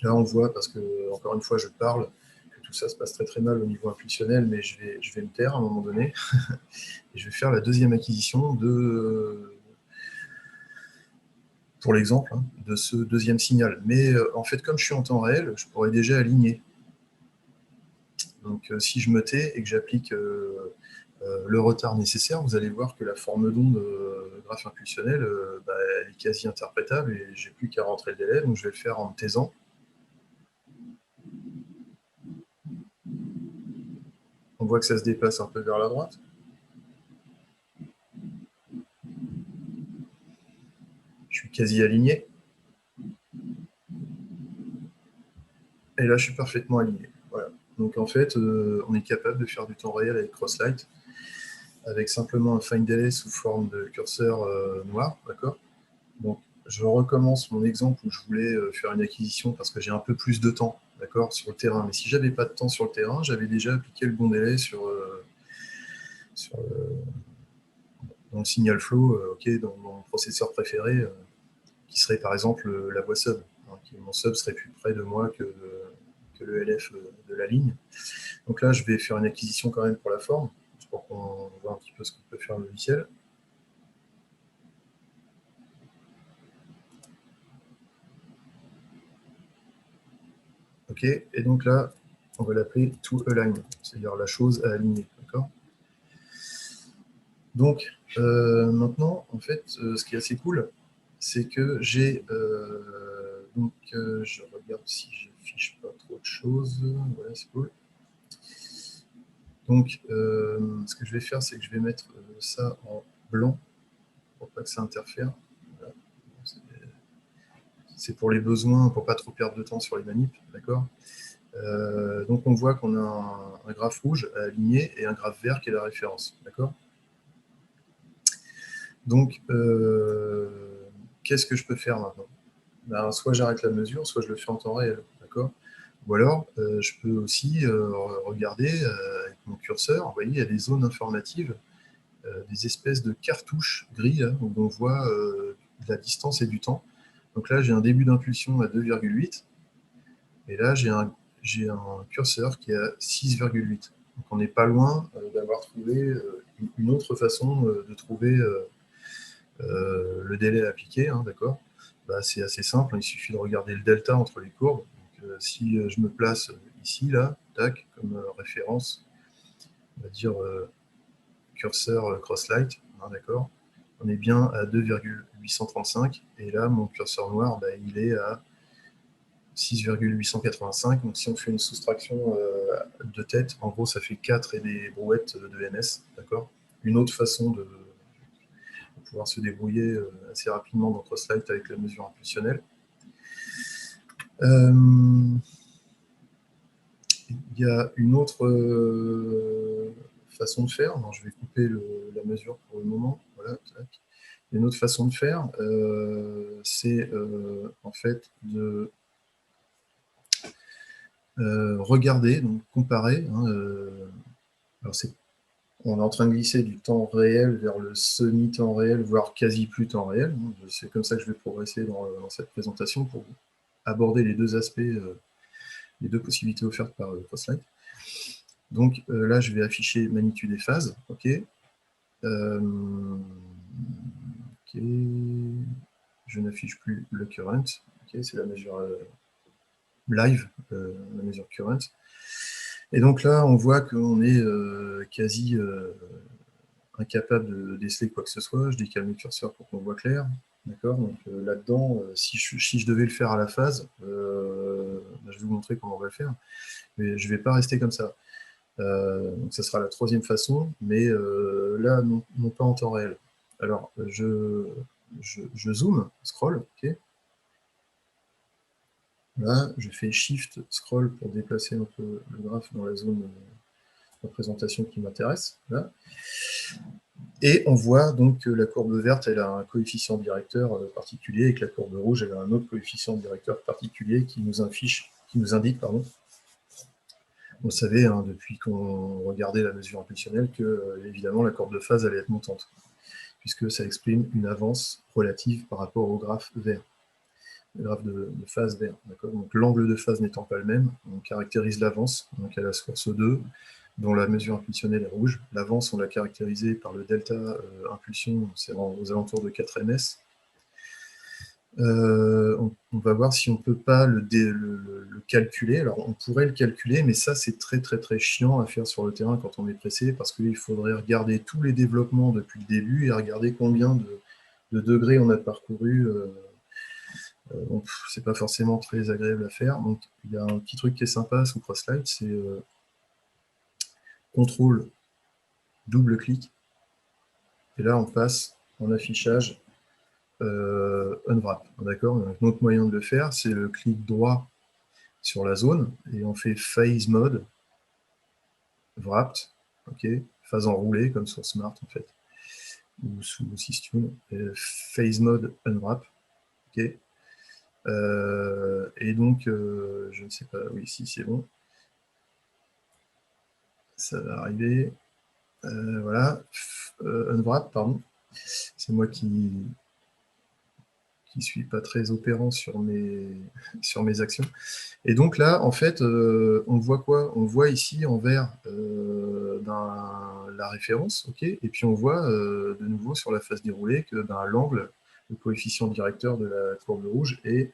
Là, on voit, parce que, encore une fois, je parle, que tout ça se passe très très mal au niveau impulsionnel, mais je vais me taire à un moment donné. Et je vais faire la deuxième acquisition pour l'exemple, de ce deuxième signal. Mais en fait, comme je suis en temps réel, je pourrais déjà aligner. Donc, si je me tais et que j'applique le retard nécessaire, vous allez voir que la forme d'onde graphe impulsionnel, elle est quasi interprétable et j'ai plus qu'à rentrer le délai, donc je vais le faire en me taisant. On voit que ça se déplace un peu vers la droite. Je suis quasi aligné. Et là, je suis parfaitement aligné. Voilà. Donc, en fait, on est capable de faire du temps réel avec Crosslight, avec simplement un find delay sous forme de curseur noir. D'accord ? Donc, je recommence mon exemple où je voulais faire une acquisition parce que j'ai un peu plus de temps d'accord, sur le terrain. Mais si j'avais pas de temps sur le terrain, j'avais déjà appliqué le bon délai dans le signal flow, dans mon processeur préféré, qui serait par exemple la voie sub. Hein, mon sub serait plus près de moi que le LF de la ligne. Donc là, je vais faire une acquisition quand même pour la forme, pour qu'on voit un petit peu ce qu'on peut faire le logiciel. Ok, et donc là, on va l'appeler to align, c'est-à-dire la chose à aligner. D'accord. Donc, maintenant, en fait, ce qui est assez cool, c'est que j'ai... je regarde si j'affiche pas trop de choses. Voilà, c'est cool. Donc, ce que je vais faire, c'est que je vais mettre ça en blanc pour pas que ça interfère. Voilà. C'est pour les besoins, pour pas trop perdre de temps sur les manips, d'accord. Donc, on voit qu'on a un graphe rouge à aligner et un graphe vert qui est la référence, d'accord. Donc, qu'est-ce que je peux faire maintenant? Ben, soit j'arrête la mesure, soit je le fais en temps réel, d'accord. Ou alors, je peux aussi regarder avec mon curseur, vous voyez, il y a des zones informatives, des espèces de cartouches gris, là, où on voit la distance et du temps. Donc là, j'ai un début d'impulsion à 2,8, et là, j'ai un curseur qui est à 6,8. Donc on n'est pas loin d'avoir trouvé une autre façon de trouver le délai appliqué, hein, d'accord. Bah, c'est assez simple, il suffit de regarder le delta entre les courbes. Donc, si je me place ici, là, tac, comme référence, on va dire curseur crosslight, hein, d'accord, on est bien à 2,835, et là, mon curseur noir, bah, il est à 6,885. Donc, si on fait une soustraction de tête, en gros, ça fait 4 et des brouettes de NS, d'accord. Une autre façon de pouvoir se débrouiller assez rapidement dans Crosslight avec la mesure impulsionnelle. Il y a une autre façon de faire. Non, je vais couper la mesure pour le moment. Voilà, tac. Il y a une autre façon de faire, c'est en fait de regarder, donc comparer. Hein, alors on est en train de glisser du temps réel vers le semi-temps réel, voire quasi plus temps réel. C'est comme ça que je vais progresser dans cette présentation pour aborder les deux aspects, les deux possibilités offertes par Crosslight. Donc là, je vais afficher magnitude et phase. Ok. Ok. Je n'affiche plus le current. Ok, c'est la mesure live, la mesure current. Et donc là, on voit qu'on est quasi incapable de déceler quoi que ce soit. Je décale le curseur pour qu'on voit clair. D'accord. Donc là-dedans, si je devais le faire à la phase, je vais vous montrer comment on va le faire. Mais je ne vais pas rester comme ça. Donc ça sera la troisième façon, mais là, non pas en temps réel. Alors, je zoome, scroll, ok. Là, je fais Shift, scroll pour déplacer un peu le graphe dans la zone de représentation qui m'intéresse. Là. Et on voit donc que la courbe verte, elle a un coefficient directeur particulier, et que la courbe rouge, elle a un autre coefficient directeur particulier qui nous indique, pardon. Vous savez, hein, depuis qu'on regardait la mesure impulsionnelle, que évidemment la courbe de phase allait être montante, puisque ça exprime une avance relative par rapport au graphe vert, le graphe de phase vert. Donc l'angle de phase n'étant pas le même, on caractérise l'avance, donc à la source 2, dont la mesure impulsionnelle est rouge. L'avance, on l'a caractérisée par le delta impulsion, c'est aux alentours de 4 ms. On va voir si on ne peut pas le calculer. Alors, on pourrait le calculer, mais ça, c'est très, très, très chiant à faire sur le terrain quand on est pressé, parce qu'il faudrait regarder tous les développements depuis le début et regarder combien de degrés on a parcouru. Donc, c'est pas forcément très agréable à faire. Donc, il y a un petit truc qui est sympa sous Crosslight, c'est contrôle, double-clic, et là, on passe en affichage unwrap. D'accord. Un autre moyen de le faire, c'est le clic droit sur la zone et on fait phase mode wrapped, ok, phase enroulée comme sur Smart en fait, ou sous Systune, phase mode unwrap, ok. Et donc, je ne sais pas, oui, si c'est bon. Ça va arriver. Voilà. Unwrap, pardon. C'est moi qui suis pas très opérant sur mes actions. Et donc là, en fait, on voit quoi? On voit ici en vert la référence, ok, et puis on voit de nouveau sur la face déroulée que l'angle, le coefficient directeur de la courbe rouge est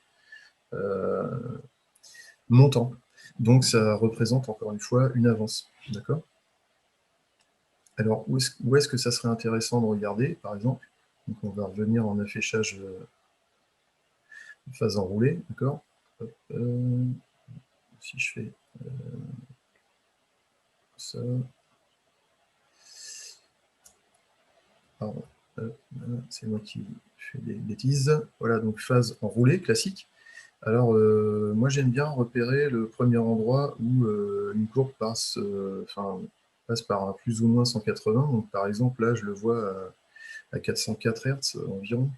montant. Donc ça représente encore une fois une avance, d'accord? Alors où est-ce que ça serait intéressant de regarder, par exemple? Donc on va revenir en affichage phase enroulée, d'accord? Si je fais ça, pardon, c'est moi qui fais des bêtises. Voilà, donc phase enroulée classique. Alors, moi j'aime bien repérer le premier endroit où une courbe passe par un plus ou moins 180. Donc par exemple, là je le vois à 404 Hz environ.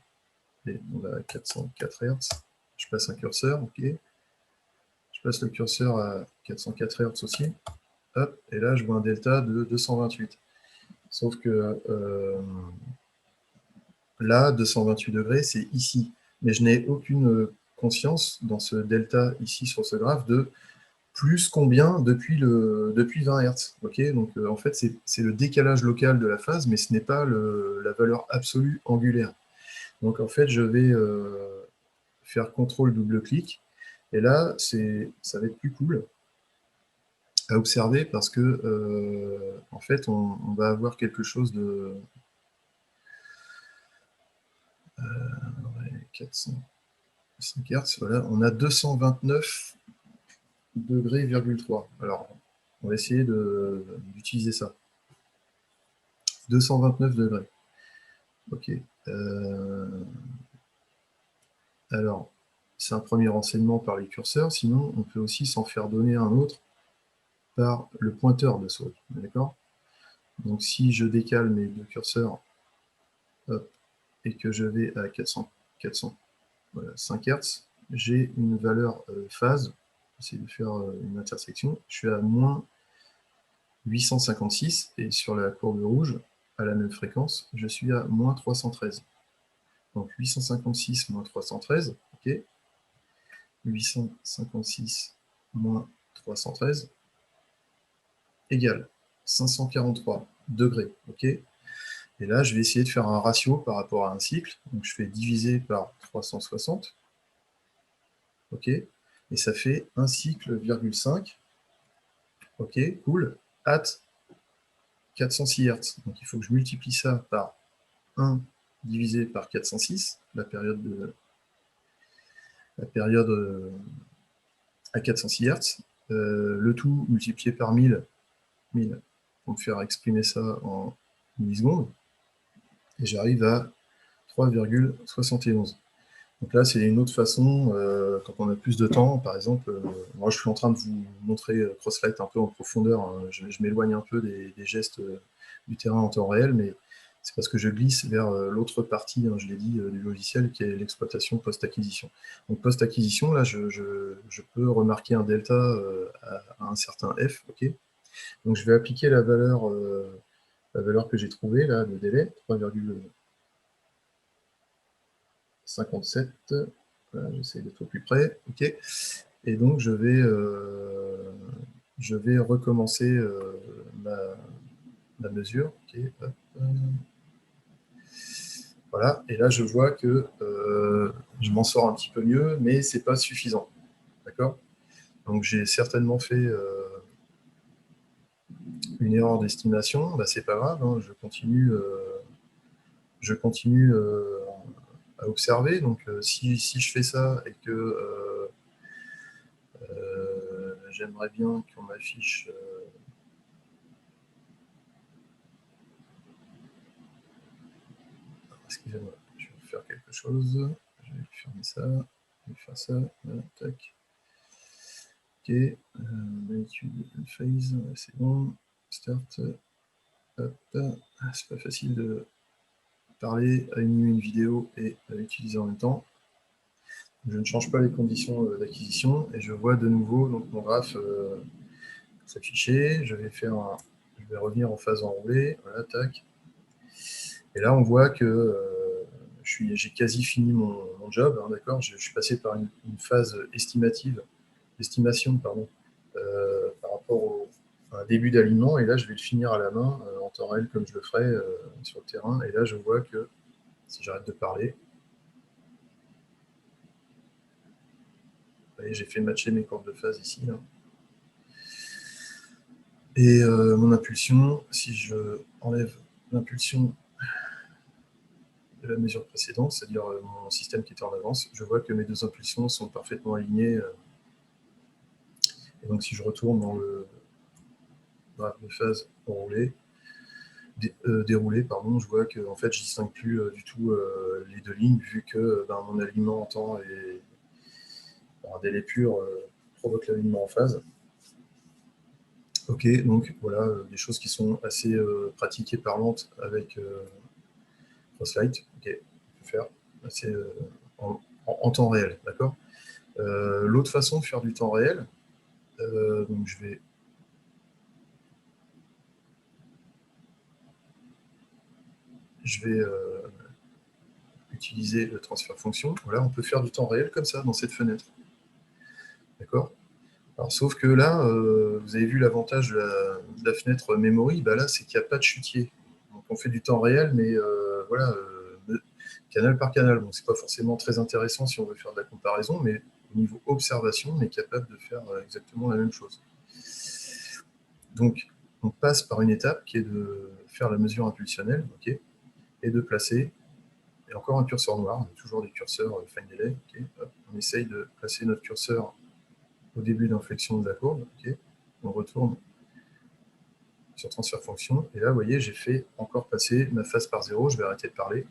Et on va à 404 Hz. Je passe un curseur, ok. Je passe le curseur à 404 Hz aussi. Hop, et là je vois un delta de 228. Sauf que là, 228 degrés, c'est ici. Mais je n'ai aucune conscience dans ce delta ici sur ce graphe de plus combien depuis 20 Hz. Okay, donc en fait, c'est le décalage local de la phase, mais ce n'est pas la valeur absolue angulaire. Donc en fait, je vais faire CTRL double-clic. Et là, ça va être plus cool à observer parce que en fait, on va avoir quelque chose de 400. 5 Hz, voilà, on a 229 degrés, 3. Alors, on va essayer d'utiliser ça. 229 degrés. Ok. Alors, c'est un premier renseignement par les curseurs. Sinon, on peut aussi s'en faire donner un autre par le pointeur de souris. D'accord? Donc, si je décale mes deux curseurs, hop, et que je vais à 400 voilà, 5 Hz, j'ai une valeur phase. J'essaie de faire une intersection. Je suis à moins 856, et sur la courbe rouge, à la même fréquence, je suis à moins 313. Donc 856 moins 313, ok. 856 moins 313 égale 543 degrés, ok. Et là, je vais essayer de faire un ratio par rapport à un cycle. Donc je fais diviser par 360, ok. Et ça fait un cycle, virgule 5, ok, cool, at 406 Hz. Donc il faut que je multiplie ça par 1 divisé par 406, la période à 406 Hz, le tout multiplié par 1000 pour me faire exprimer ça en millisecondes, et j'arrive à 3,71. Donc là, c'est une autre façon, quand on a plus de temps, par exemple, moi je suis en train de vous montrer Crosslight un peu en profondeur, hein. Je m'éloigne un peu des gestes du terrain en temps réel, mais c'est parce que je glisse vers l'autre partie, hein, je l'ai dit, du logiciel, qui est l'exploitation post-acquisition. Donc post-acquisition, là, je peux remarquer un delta à un certain f, ok. Donc je vais appliquer la valeur que j'ai trouvée, là, de délai, 3,57. Voilà, j'essaie d'être au plus près, ok. Et donc je vais recommencer ma mesure, ok. Hop. Voilà, et là je vois que je m'en sors un petit peu mieux, mais c'est pas suffisant. D'accord? Donc j'ai certainement fait une erreur d'estimation, bah, c'est pas grave, hein, je continue à observer. Donc si je fais ça et que j'aimerais bien qu'on m'affiche excusez-moi, je vais faire quelque chose. Je vais fermer ça, je vais faire ça, voilà, tac. Ok, magnitude phase, c'est bon. Start. Hop. C'est pas facile de parler, animer une vidéo et l'utiliser en même temps. Je ne change pas les conditions d'acquisition et je vois de nouveau donc, mon graphe s'afficher. Je vais revenir en phase enroulée. Voilà, tac. Et là, on voit que j'ai quasi fini mon job, hein, d'accord. Je suis passé par une phase d'estimation, pardon, par rapport à un début d'alignement. Et là, je vais le finir à la main, en temps réel, comme je le ferai sur le terrain. Et là, je vois que, si j'arrête de parler, vous voyez, j'ai fait matcher mes courbes de phase ici. Là. Et mon impulsion, si je enlève l'impulsion de la mesure précédente, c'est-à-dire mon système qui était en avance, je vois que mes deux impulsions sont parfaitement alignées. Et donc si je retourne dans le graphe de phase déroulé, pardon, je vois que en fait, je ne distingue plus du tout les deux lignes, vu que mon alignement en temps et un délai pur provoque l'alignement en phase. Ok, donc voilà, des choses qui sont assez pratiques et parlantes avec Crosslight. Ok, on peut faire assez, en temps réel, d'accord. L'autre façon de faire du temps réel, donc je vais utiliser le transfert fonction. Voilà, on peut faire du temps réel comme ça dans cette fenêtre. D'accord. Alors, sauf que là, vous avez vu l'avantage de la fenêtre memory, bah là, c'est qu'il n'y a pas de chutier. Donc, on fait du temps réel, mais voilà, canal par canal. Donc, c'est pas forcément très intéressant si on veut faire de la comparaison, mais au niveau observation, on est capable de faire exactement la même chose. Donc, on passe par une étape qui est de faire la mesure impulsionnelle, ok, et de placer, et encore un curseur noir, on a toujours des curseurs fine delay, okay, hop, on essaye de placer notre curseur au début d'inflexion de la courbe, okay, on retourne sur transfert fonction, et là, vous voyez, j'ai fait encore passer ma phase par 0, je vais arrêter de parler.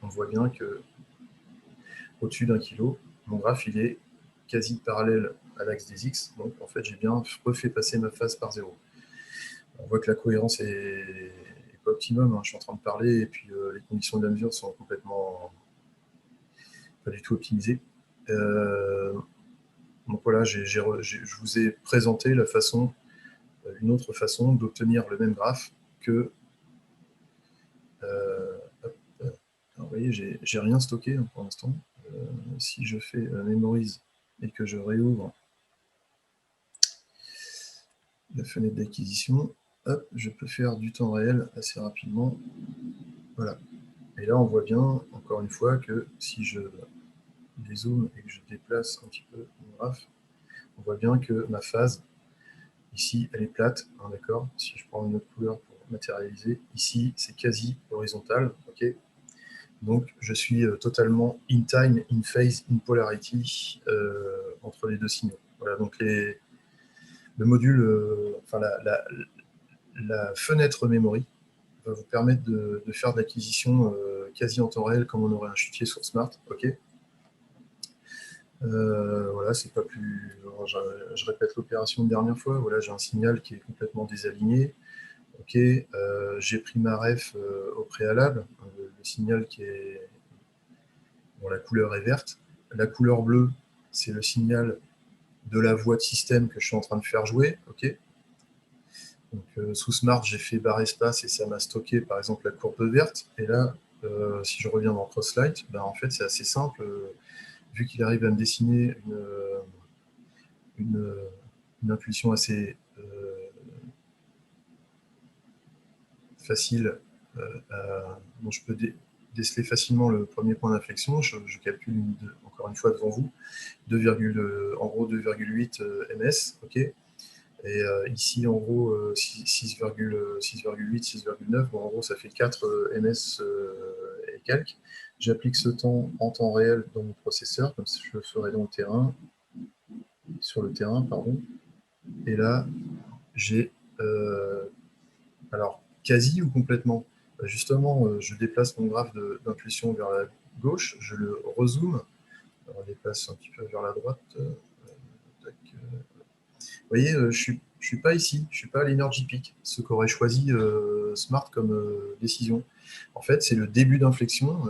On voit bien que au-dessus d'1 kg, mon graphe, il est quasi parallèle à l'axe des X, donc en fait, j'ai bien refait passer ma phase par 0. On voit que la cohérence est pas optimum, hein. Je suis en train de parler, et puis les conditions de la mesure sont complètement pas du tout optimisées. Donc voilà, je vous ai présenté une autre façon d'obtenir le même graphe que... alors, vous voyez, j'ai rien stocké hein, pour l'instant. Si je fais Memories et que je réouvre la fenêtre d'acquisition, hop, je peux faire du temps réel assez rapidement. Voilà. Et là, on voit bien, encore une fois, que si je dézoome et que je déplace un petit peu mon graphe, on voit bien que ma phase, ici, elle est plate, hein, d'accord. Si je prends une autre couleur pour matérialiser, ici, c'est quasi horizontal, ok. Donc, je suis totalement in time, in phase, in polarity entre les deux signaux. Voilà, donc le module, enfin la fenêtre memory va vous permettre de faire de l'acquisition quasi en temps réel comme on aurait un chutier sur Smart, ok. Voilà, c'est pas plus. Je répète l'opération de dernière fois. Voilà, j'ai un signal qui est complètement désaligné. Ok, j'ai pris ma ref au préalable. Le signal qui est. Bon, la couleur est verte. La couleur bleue, c'est le signal de la voie de système que je suis en train de faire jouer. Ok. Donc, sous Smart, j'ai fait barre espace et ça m'a stocké par exemple la courbe verte. Et là, si je reviens dans Crosslight, ben, en fait, c'est assez simple. Vu qu'il arrive à me dessiner une impulsion assez facile, dont je peux déceler facilement le premier point d'inflexion. Je calcule encore une fois devant vous, en gros 2,8 ms, ok. Et ici, en gros, 6,8, 6,9, bon, en gros, ça fait 4 ms et quelques. J'applique ce temps en temps réel dans mon processeur, comme si je le ferais sur le terrain, pardon. Et là, j'ai alors quasi ou complètement. Justement, je déplace mon graphe d'impulsion vers la gauche, je le rezoome, on déplace un petit peu vers la droite. Vous voyez, je suis pas ici, je suis pas à l'energy peak, ce qu'aurait choisi Smart comme décision. En fait, c'est le début d'inflexion.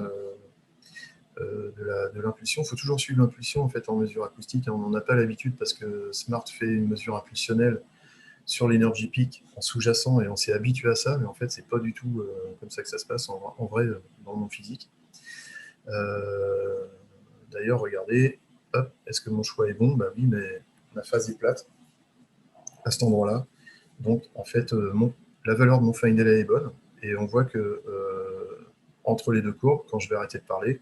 de l'impulsion. Il faut toujours suivre l'impulsion en fait, en mesure acoustique. On n'en a pas l'habitude parce que Smart fait une mesure impulsionnelle sur l'energy peak en sous-jacent et on s'est habitué à ça, mais en fait, c'est pas du tout comme ça que ça se passe en vrai dans le monde physique. D'ailleurs, regardez, est-ce que mon choix est bon? Bah oui, mais ma phase est plate à cet endroit-là. Donc, en fait, la valeur de mon fine delay est bonne et on voit que entre les deux courbes, quand je vais arrêter de parler,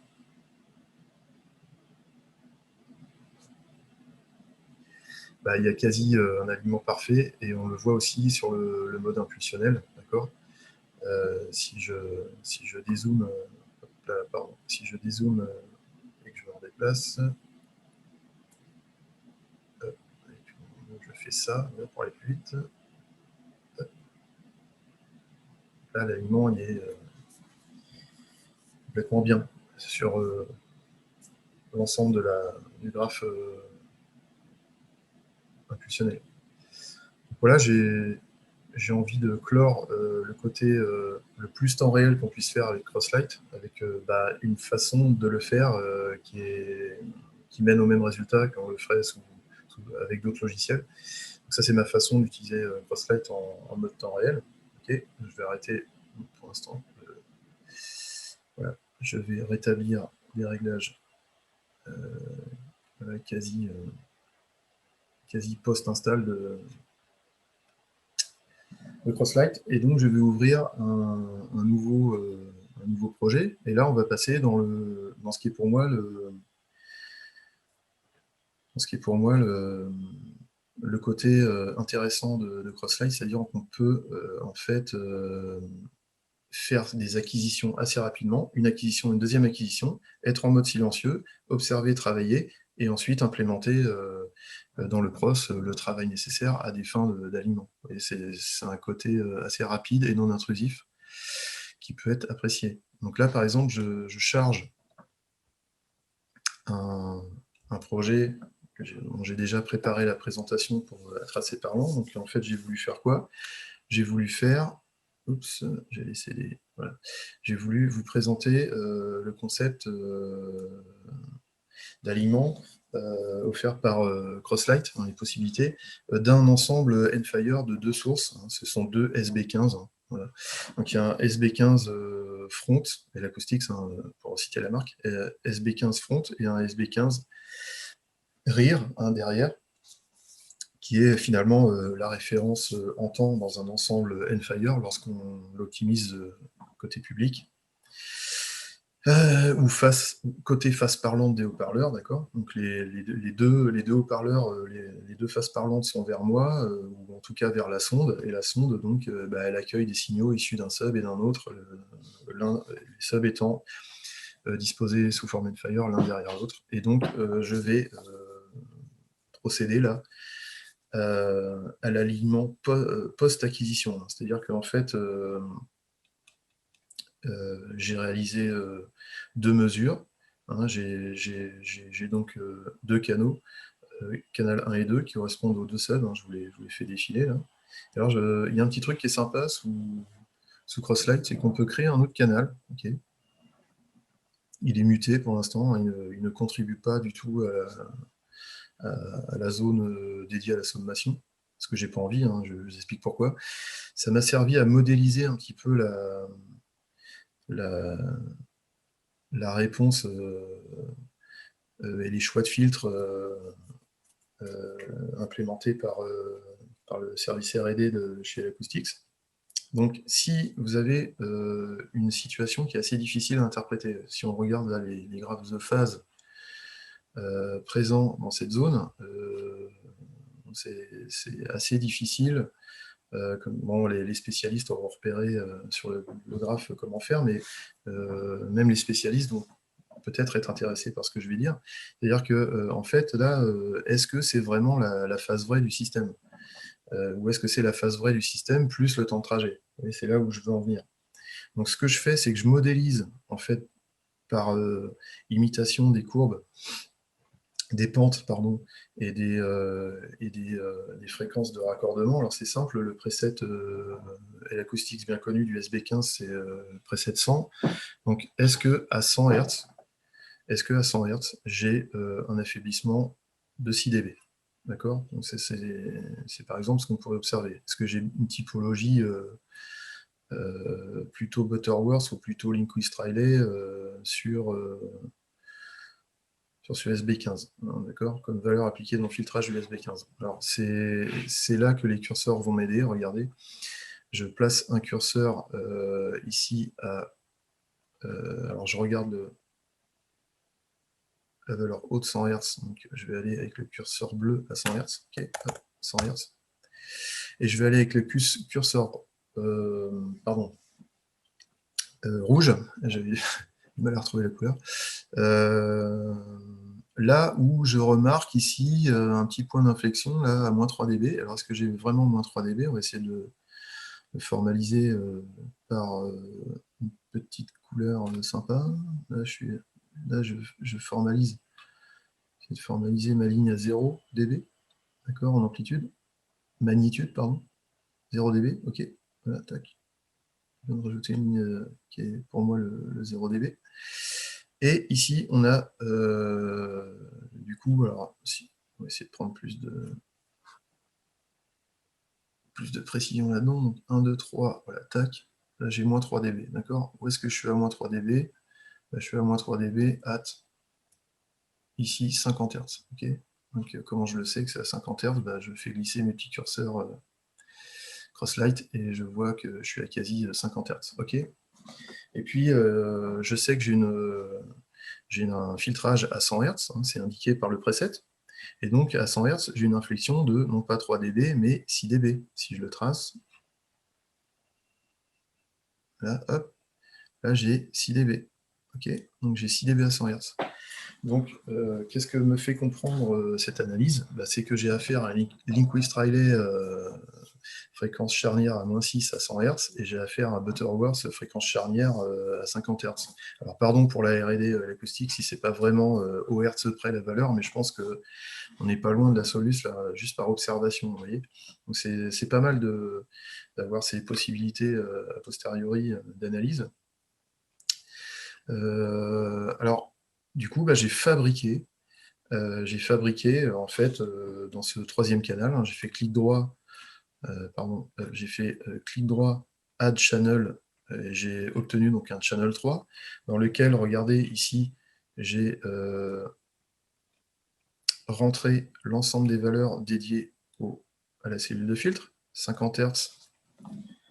bah, il y a quasi un alignement parfait et on le voit aussi sur le mode impulsionnel, d'accord. Si je dézoome, si je dézoome et que je me redéplace, je fais ça pour aller plus vite. Là, l'alignement il est complètement bien sur l'ensemble du graphe impulsionnel. Donc voilà, j'ai envie de clore le côté le plus temps réel qu'on puisse faire avec Crosslight, avec une façon de le faire qui mène au même résultat qu'on le ferait avec d'autres logiciels. Donc ça, c'est ma façon d'utiliser Crosslight en mode temps réel. Ok, je vais arrêter pour l'instant. Voilà, je vais rétablir les réglages quasi post-install de Crosslight. Et donc, je vais ouvrir un nouveau projet. Et là, on va passer dans ce qui est pour moi le côté intéressant de Crosslight, c'est-à-dire qu'on peut en fait faire des acquisitions assez rapidement, une acquisition, une deuxième acquisition, être en mode silencieux, observer, travailler, et ensuite implémenter dans le pros le travail nécessaire à des fins d'alignement. Et c'est un côté assez rapide et non intrusif qui peut être apprécié. Donc là, par exemple, je charge un projet dont j'ai déjà préparé la présentation pour être assez parlant. Donc en fait, j'ai voulu faire quoi? J'ai voulu faire... Oups, j'ai laissé des... Voilà. J'ai voulu vous présenter le concept d'alignement offert par Crosslight, les possibilités, d'un ensemble Enfire de deux sources. Hein, ce sont deux SB15. Hein, voilà. Donc il y a un SB15 front, et l'acoustique, pour citer la marque, SB15 front et un SB15 rear, derrière, qui est finalement la référence en temps dans un ensemble Enfire lorsqu'on l'optimise côté public. Ou côté face parlante des haut-parleurs, d'accord. Donc les deux haut-parleurs, les deux faces parlantes sont vers moi, ou en tout cas vers la sonde, et la sonde, donc, elle accueille des signaux issus d'un sub et d'un autre, les subs étant disposés sous forme Enfire l'un derrière l'autre. Et donc, je vais procéder là à l'alignement post-acquisition. Hein. C'est-à-dire qu'en fait, j'ai réalisé deux mesures. Hein, j'ai donc deux canaux, canal 1 et 2, qui correspondent aux deux subs. Hein, je vous les fais défiler là. Et alors, il y a un petit truc qui est sympa sous Crosslight, c'est qu'on peut créer un autre canal. Okay. Il est muté pour l'instant, hein, il ne contribue pas du tout à la zone dédiée à la sommation, parce que j'ai pas envie, hein, je vous explique pourquoi. Ça m'a servi à modéliser un petit peu la réponse et les choix de filtres implémentés par le service R&D de chez Acoustics. Donc, si vous avez une situation qui est assez difficile à interpréter, si on regarde là, les graphes de phase présents dans cette zone, c'est assez difficile. Bon, les spécialistes auront repéré sur le graphe comment faire, mais même les spécialistes vont peut-être être intéressés par ce que je vais dire. C'est-à-dire que, en fait, là, est-ce que c'est vraiment la phase vraie du système ou est-ce que c'est la phase vraie du système plus le temps de trajet? Et c'est là où je veux en venir. Donc, ce que je fais, c'est que je modélise, en fait, par imitation des courbes, des pentes, pardon, et des fréquences de raccordement. Alors, c'est simple, le preset L-Acoustics bien connu du SB15, c'est preset 100. Donc, est-ce que à 100 Hz, est-ce qu'à 100 Hz, j'ai un affaiblissement de 6 dB? D'accord? Donc c'est par exemple ce qu'on pourrait observer. Est-ce que j'ai une typologie plutôt Butterworth ou plutôt Lindquist Riley sur ce USB15, d'accord, comme valeur appliquée dans le filtrage USB15. Alors c'est là que les curseurs vont m'aider, regardez. Je place un curseur ici à... alors je regarde la valeur haute 100 Hz, donc je vais aller avec le curseur bleu à 100 Hz, ok, hop, 100 Hz. Et je vais aller avec le curseur rouge, j'avais du mal à retrouver la couleur, là où je remarque ici un petit point d'inflexion, là, à moins 3 dB. Alors, est-ce que j'ai vraiment moins 3 dB? On va essayer de formaliser par une petite couleur sympa. Là, je formalise. J'essaie de formaliser ma ligne à 0 dB, d'accord, en amplitude. Magnitude, pardon. 0 dB, ok. Voilà, tac. Je viens de rajouter une ligne qui est pour moi le 0 dB. Et ici, on a, du coup, alors, on va essayer de prendre plus de précision là-dedans. Donc 1, 2, 3, voilà, tac. Là, j'ai moins 3 dB, d'accord? Où est-ce que je suis à moins 3 dB? Là, je suis à moins 3 dB, ici, 50 Hz, ok? Donc, comment je le sais que c'est à 50 Hz? Bah, je fais glisser mes petits curseurs Crosslight et je vois que je suis à quasi 50 Hz, ok? Et puis, je sais que j'ai un filtrage à 100 Hz, hein, c'est indiqué par le preset. Et donc, à 100 Hz, j'ai une inflexion de, non pas 3 dB, mais 6 dB. Si je le trace, là, hop, là, j'ai 6 dB. Ok, donc j'ai 6 dB à 100 Hz. Donc, qu'est-ce que me fait comprendre cette analyse? Bah, c'est que j'ai affaire à un Lindquist Riley fréquence charnière à -6 à 100 Hz, et j'ai affaire à un Butterworth fréquence charnière à 50 Hz. Alors, pardon pour la R&D l'acoustique, si c'est pas vraiment au Hertz près la valeur, mais je pense que on n'est pas loin de la soluce, là, juste par observation, vous voyez. Donc c'est pas mal d'avoir ces possibilités a posteriori d'analyse. Alors, du coup, bah, j'ai fabriqué, en fait, dans ce troisième canal, hein, j'ai fait clic droit, clic droit, Add Channel, et j'ai obtenu donc un Channel 3, dans lequel, regardez ici, j'ai rentré l'ensemble des valeurs dédiées à la cellule de filtre, 50 Hz,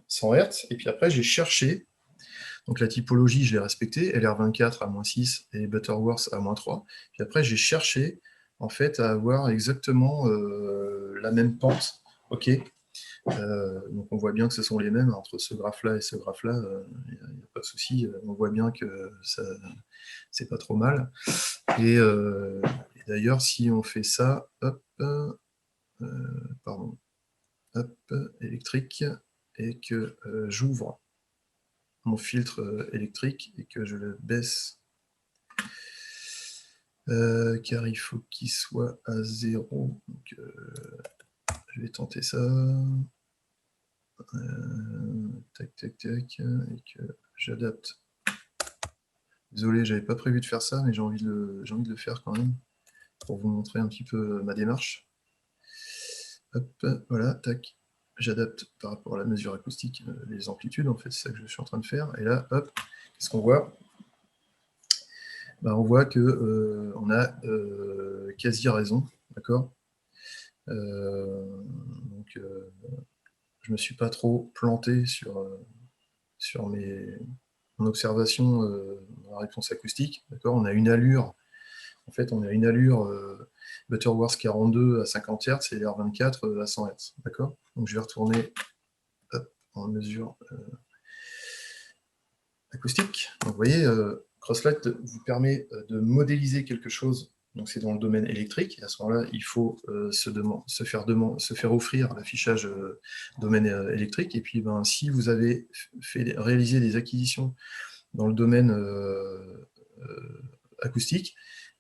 100 Hz, et puis après j'ai cherché, donc la typologie je l'ai respectée, LR24 à -6 et Butterworth à -3, puis après j'ai cherché en fait à avoir exactement la même pente, ok, donc on voit bien que ce sont les mêmes, entre ce graphe-là et ce graphe-là, il n'y a pas de souci, on voit bien que c'est pas trop mal, et d'ailleurs si on fait ça, hop, pardon, hop, électrique, et que j'ouvre mon filtre électrique et que je le baisse, car il faut qu'il soit à 0. Donc, je vais tenter ça. Tac, tac, tac, et que j'adapte. Désolé, j'avais pas prévu de faire ça, mais j'ai envie de le faire quand même, pour vous montrer un petit peu ma démarche. Hop, voilà, tac. J'adapte par rapport à la mesure acoustique les amplitudes, en fait, c'est ça que je suis en train de faire. Et là, hop, qu'est-ce qu'on voit? Bah, on voit que on a quasi raison, d'accord? Donc, je me suis pas trop planté sur mon observation dans la réponse acoustique, d'accord? On a une allure, en fait, Butterworth 42 à 50 Hz et LR24 à 100 Hz, d'accord? Donc, je vais retourner en mesure acoustique. Donc, vous voyez, Crosslight vous permet de modéliser quelque chose, donc c'est dans le domaine électrique, et à ce moment-là, il faut se faire offrir l'affichage domaine électrique, et puis ben, si vous avez réalisé des acquisitions dans le domaine acoustique,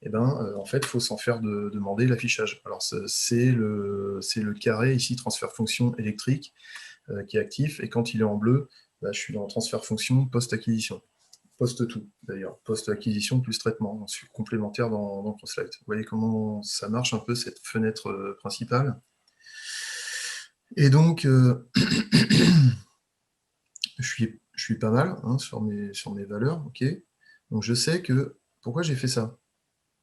et ben, en fait, il faut s'en faire demander l'affichage. Alors c'est le carré ici, transfert fonction électrique, qui est actif, et quand il est en bleu, bah, je suis dans transfert fonction post-acquisition. post-tout, d'ailleurs, post-acquisition plus traitement, complémentaire dans Crosslight. Vous voyez comment ça marche un peu, cette fenêtre principale. Et donc, je suis pas mal hein, sur mes valeurs, ok. Donc je sais que, pourquoi j'ai fait ça?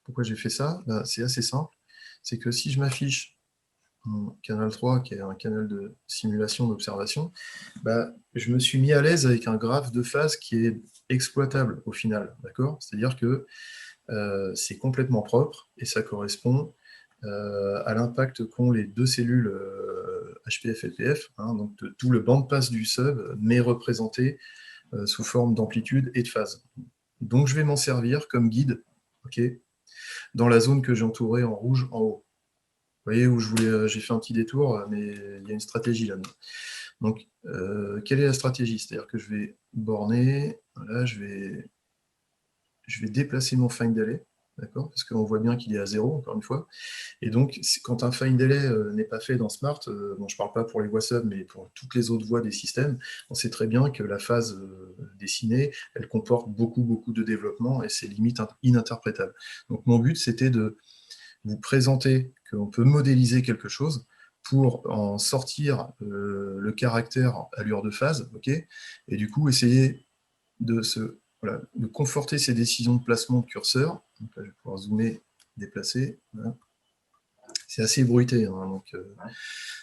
Pourquoi j'ai fait ça? Ben, c'est assez simple, c'est que si je m'affiche mon canal 3, qui est un canal de simulation d'observation, bah, je me suis mis à l'aise avec un graphe de phase qui est exploitable au final, d'accord? C'est-à-dire que c'est complètement propre et ça correspond à l'impact qu'ont les deux cellules HPF-LPF, hein, donc de tout le band pass du sub, mais représenté sous forme d'amplitude et de phase. Donc je vais m'en servir comme guide, ok, dans la zone que j'ai entourée en rouge en haut. Vous voyez où j'ai fait un petit détour, mais il y a une stratégie là-dedans. Donc, quelle est la stratégie? C'est-à-dire que je vais borner, là, je vais déplacer mon find delay, d'accord? Parce qu'on voit bien qu'il est à 0, encore une fois. Et donc, quand un find delay n'est pas fait dans Smart, bon, je ne parle pas pour les voies sub, mais pour toutes les autres voies des systèmes, on sait très bien que la phase dessinée, elle comporte beaucoup, beaucoup de développement et c'est limite ininterprétable. Donc, mon but, c'était de vous présenter qu'on peut modéliser quelque chose pour en sortir le caractère allure de phase, ok, et du coup essayer de conforter ces décisions de placement de curseur. Donc là, je vais pouvoir zoomer, déplacer. Voilà. C'est assez bruité, hein, donc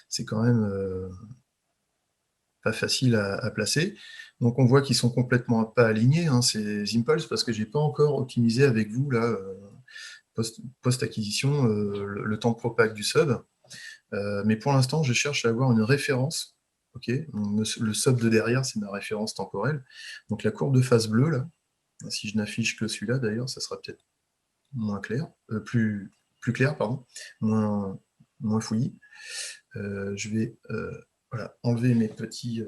c'est quand même pas facile à placer. Donc on voit qu'ils sont complètement pas alignés, hein, ces impulses, parce que j'ai pas encore optimisé avec vous là. Post-acquisition, le temps de propag du sub. Mais pour l'instant, je cherche à avoir une référence. Okay, le sub de derrière, c'est ma référence temporelle. Donc la courbe de phase bleue, là, si je n'affiche que celui-là, d'ailleurs, ça sera peut-être moins clair, plus clair, pardon, moins fouillis. Je vais voilà, enlever mes petits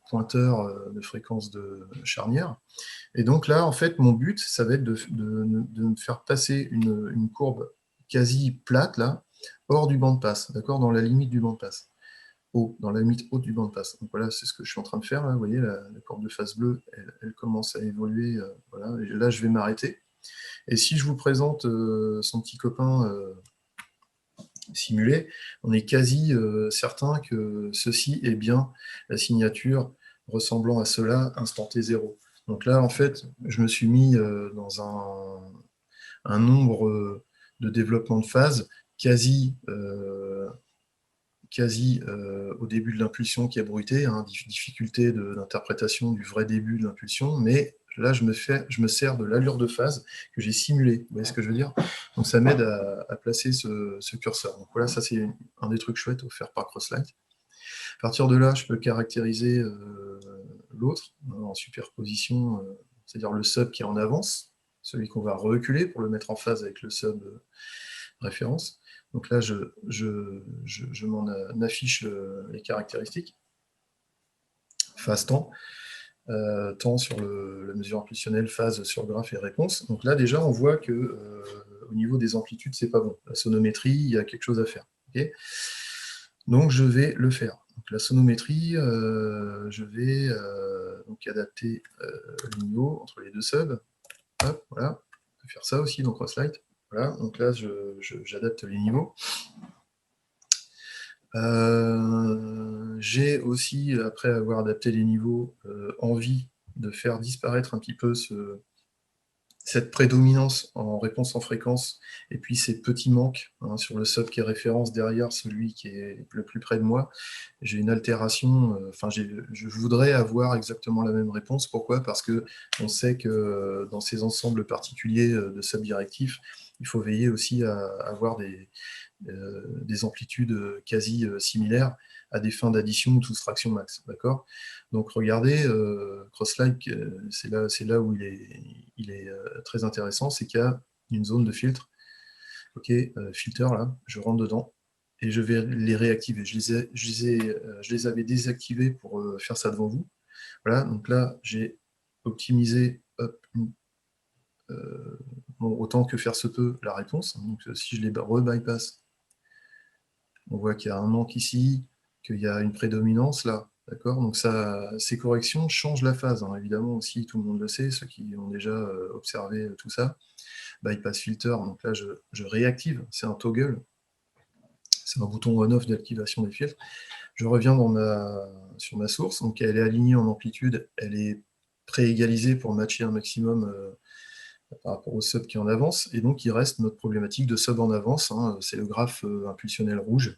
pointeurs de fréquence de charnière. Et donc là, en fait, mon but, ça va être de me faire passer une courbe quasi plate, là, hors du banc de passe, d'accord, dans la limite du banc de passe, dans la limite haute du banc de passe. Donc voilà, c'est ce que je suis en train de faire, là, vous voyez, la courbe de phase bleue, elle commence à évoluer, voilà, et là, je vais m'arrêter. Et si je vous présente son petit copain simulé, on est quasi certain que ceci est bien la signature ressemblant à cela, instant T0. Donc là, en fait, je me suis mis dans un nombre de développement de phase quasi au début de l'impulsion qui est bruité, hein, difficulté d'interprétation du vrai début de l'impulsion, mais là, je me sers de l'allure de phase que j'ai simulée. Vous voyez ce que je veux dire? Donc ça m'aide à placer ce curseur. Donc voilà, ça c'est un des trucs chouettes offerts par Crosslight. À partir de là, je peux caractériser l'autre en superposition, c'est-à-dire le sub qui est en avance, celui qu'on va reculer pour le mettre en phase avec le sub référence. Donc là, je m'en affiche les caractéristiques. Phase temps, temps sur la mesure impulsionnelle, phase sur le graphe et réponse. Donc là, déjà, on voit que au niveau des amplitudes, c'est pas bon. La sonométrie, il y a quelque chose à faire. Okay, donc je vais le faire. Donc la sonométrie, je vais donc adapter le niveau entre les deux subs. Hop, voilà. On peut faire ça aussi dans Crosslight. Voilà, donc là, j'adapte les niveaux. J'ai aussi, après avoir adapté les niveaux, envie de faire disparaître un petit peu cette prédominance en réponse en fréquence, et puis ces petits manques hein, sur le sub qui est référence derrière celui qui est le plus près de moi. J'ai une altération, je voudrais avoir exactement la même réponse. Pourquoi? Parce que on sait que dans ces ensembles particuliers de subdirectifs, il faut veiller aussi à avoir des amplitudes quasi similaires à des fins d'addition ou de soustraction max. D'accord? Donc regardez, Crosslight, c'est là où il est très intéressant, c'est qu'il y a une zone de filtre. Ok, filter là, je rentre dedans et je vais les réactiver. Je les avais désactivés pour faire ça devant vous. Voilà, donc là j'ai optimisé autant que faire se peut la réponse. Donc si je les rebypass, on voit qu'il y a un manque ici, qu'il y a une prédominance là. D'accord? Donc ces corrections changent la phase, hein. Évidemment aussi, tout le monde le sait, ceux qui ont déjà observé tout ça. Bypass filter, donc là je réactive, c'est un toggle, c'est un bouton on-off d'activation des filtres. Je reviens sur ma source, donc elle est alignée en amplitude, elle est préégalisée pour matcher un maximum par rapport au sub qui est en avance, et donc il reste notre problématique de sub en avance, hein, c'est le graphe impulsionnel rouge.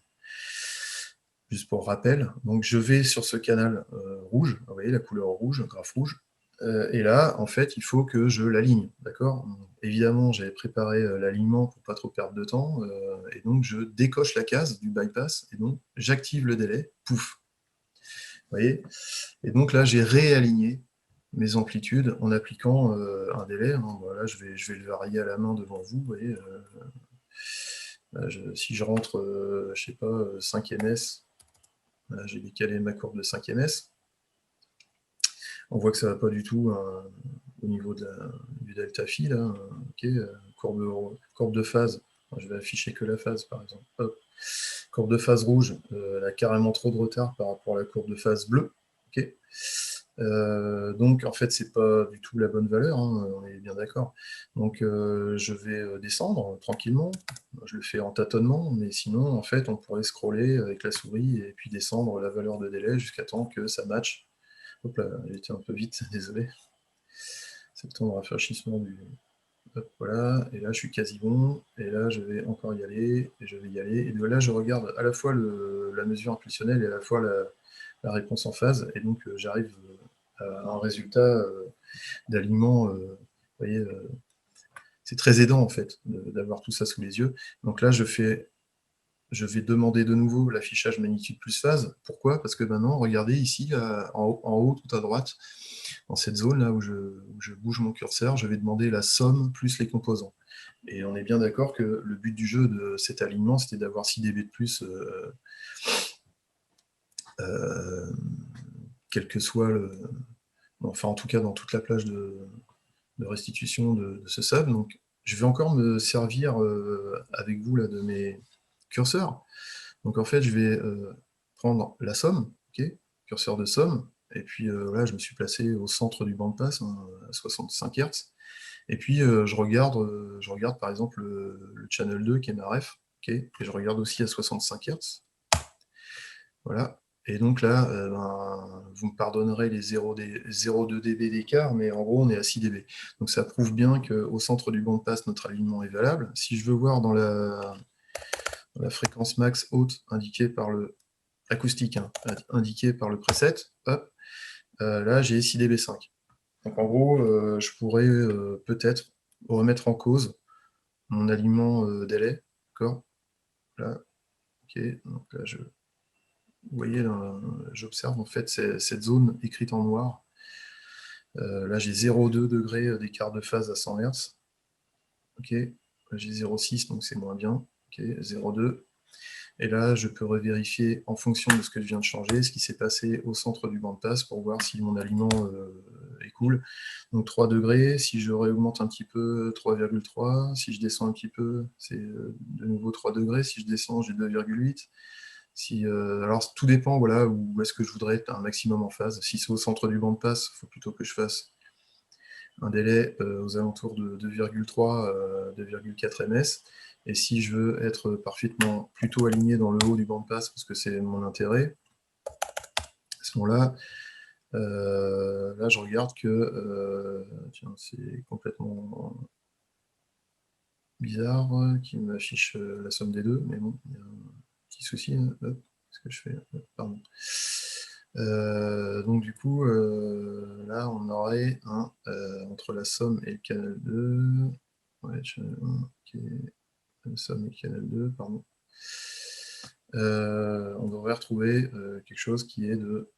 Juste pour rappel, donc je vais sur ce canal rouge, vous voyez la couleur rouge, graphe rouge, et là, en fait, il faut que je l'aligne, d'accord? Évidemment, j'avais préparé l'alignement pour pas trop perdre de temps, et donc je décoche la case du bypass, et donc j'active le délai, pouf. Vous voyez? Et donc là, j'ai réaligné mes amplitudes en appliquant un délai. Hein. Voilà, je vais le varier à la main devant vous, vous voyez. Si je rentre, je sais pas, 5 ms, là, j'ai décalé ma courbe de 5 ms. On voit que ça ne va pas du tout au niveau du delta phi, là. Okay, courbe de phase. Je vais afficher que la phase, par exemple. Hop. Courbe de phase rouge, elle a carrément trop de retard par rapport à la courbe de phase bleue. Okay. Donc, en fait, c'est pas du tout la bonne valeur, hein, on est bien d'accord. Donc, je vais descendre tranquillement. Je le fais en tâtonnement, mais sinon, en fait, on pourrait scroller avec la souris et puis descendre la valeur de délai jusqu'à temps que ça matche. Hop là, j'ai été un peu vite, désolé. C'est le temps de rafraîchissement du... Hop, voilà, et là je suis quasi bon, et là je vais encore y aller, et je vais y aller, et de là je regarde à la fois la mesure impulsionnelle et à la fois la réponse en phase, et donc j'arrive à un résultat d'alignement, vous voyez, c'est très aidant en fait d'avoir tout ça sous les yeux. Donc là je vais demander de nouveau l'affichage magnitude plus phase. Pourquoi? Parce que maintenant, regardez ici, en haut, tout à droite, dans cette zone-là où je bouge mon curseur, je vais demander la somme plus les composants. Et on est bien d'accord que le but du jeu de cet alignement, c'était d'avoir 6 dB de plus, quel que soit le... Enfin, en tout cas, dans toute la plage de restitution de ce sub. Donc, je vais encore me servir avec vous là, de mes curseurs. Donc en fait, je vais prendre la somme, okay, curseur de somme, et puis là, je me suis placé au centre du bandpass, hein, à 65 Hz, et puis je regarde par exemple le channel 2 qui est ma ref, okay, et je regarde aussi à 65 Hz. Voilà. Et donc là, vous me pardonnerez les 0,2 dB d'écart, mais en gros, on est à 6 dB. Donc ça prouve bien qu'au centre du bandpass, notre alignement est valable. Si je veux voir dans la fréquence max haute indiquée par le acoustique, hein, indiquée par le preset, hop, là j'ai 6 dB5. Donc en gros, je pourrais peut-être remettre en cause mon alignement délai, d'accord? Là, ok, donc là vous voyez, j'observe en fait cette zone écrite en noir. Là j'ai 0,2 degrés d'écart de phase à 100 Hz. Ok, là j'ai 0,6, donc c'est moins bien. Ok, 0,2. Et là, je peux revérifier en fonction de ce que je viens de changer, ce qui s'est passé au centre du bandpass pour voir si mon aliment est cool. Donc 3 degrés, si je réaugmente un petit peu, 3,3. Si je descends un petit peu, c'est de nouveau 3 degrés. Si je descends, j'ai 2,8. Alors tout dépend, voilà, où est-ce que je voudrais être un maximum en phase. Si c'est au centre du bandpass, il faut plutôt que je fasse un délai aux alentours de 2,3, 2,4 ms. Et si je veux être parfaitement plutôt aligné dans le haut du bandpass, parce que c'est mon intérêt, à ce moment-là, là je regarde que, tiens, c'est complètement bizarre qu'il m'affiche la somme des deux, mais bon, il y a un petit souci. Hein. Hop, qu'est-ce que je fais? Pardon. Donc du coup, là on aurait entre la somme et le canal 2, ouais, channel 1, ok, la somme et le canal 2, pardon. On devrait retrouver quelque chose qui est de...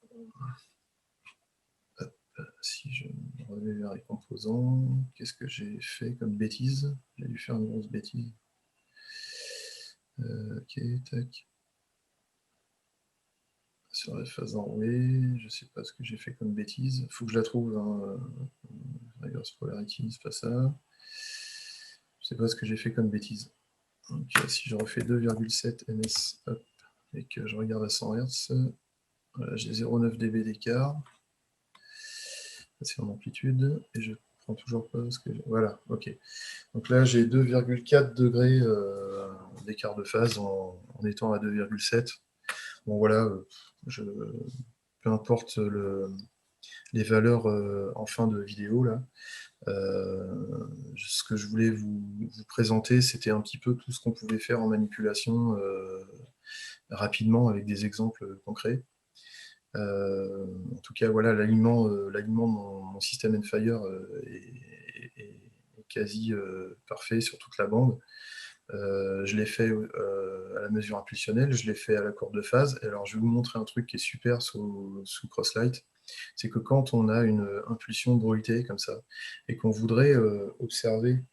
Hop, si je reviens vers les composants, qu'est-ce que j'ai fait comme bêtise? J'ai dû faire une grosse bêtise. Ok, tac. Sur la phase enrouée, je sais pas ce que j'ai fait comme bêtise. Il faut que je la trouve. Hein. Reverse polarity, c'est pas ça. Je sais pas ce que j'ai fait comme bêtise. Donc, si je refais 2,7 ms, hop, et que je regarde à 100 Hz, Voilà, j'ai 0,9 dB d'écart. C'est en amplitude, et je prends toujours pas parce que... Voilà, ok. Donc là, j'ai 2,4 degrés d'écart de phase en étant à 2,7. Bon, voilà, peu importe les valeurs en fin de vidéo, là. Ce que je voulais vous présenter, c'était un petit peu tout ce qu'on pouvait faire en manipulation rapidement avec des exemples concrets. En tout cas, voilà, l'alignement de mon système Endfire est quasi parfait sur toute la bande. Je l'ai fait à la mesure impulsionnelle, je l'ai fait à la courbe de phase. Alors, je vais vous montrer un truc qui est super sous Crosslight. C'est que quand on a une impulsion bruitée comme ça, et qu'on voudrait observer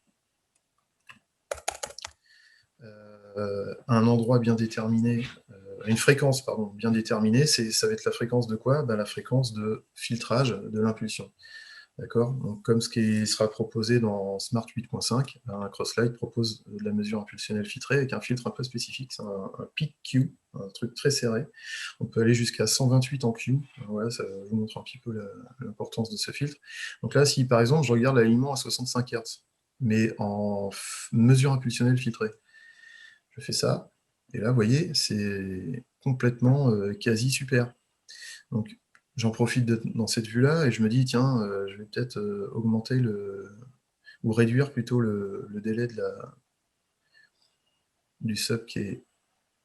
un endroit bien déterminé, une fréquence pardon, bien déterminée, ça va être la fréquence de quoi? La fréquence de filtrage de l'impulsion. D'accord? Donc, comme ce qui sera proposé dans Smart 8.5, un Crosslight propose de la mesure impulsionnelle filtrée avec un filtre un peu spécifique, c'est un peak Q, un truc très serré. On peut aller jusqu'à 128 en Q. Voilà, ça vous montre un petit peu l'importance de ce filtre. Donc là, si par exemple je regarde l'alignement à 65 Hz, mais en mesure impulsionnelle filtrée, je fais ça, et là, vous voyez, c'est complètement quasi super. Donc, j'en profite dans cette vue-là, et je me dis, tiens, je vais peut-être augmenter ou réduire plutôt le délai du sub qui est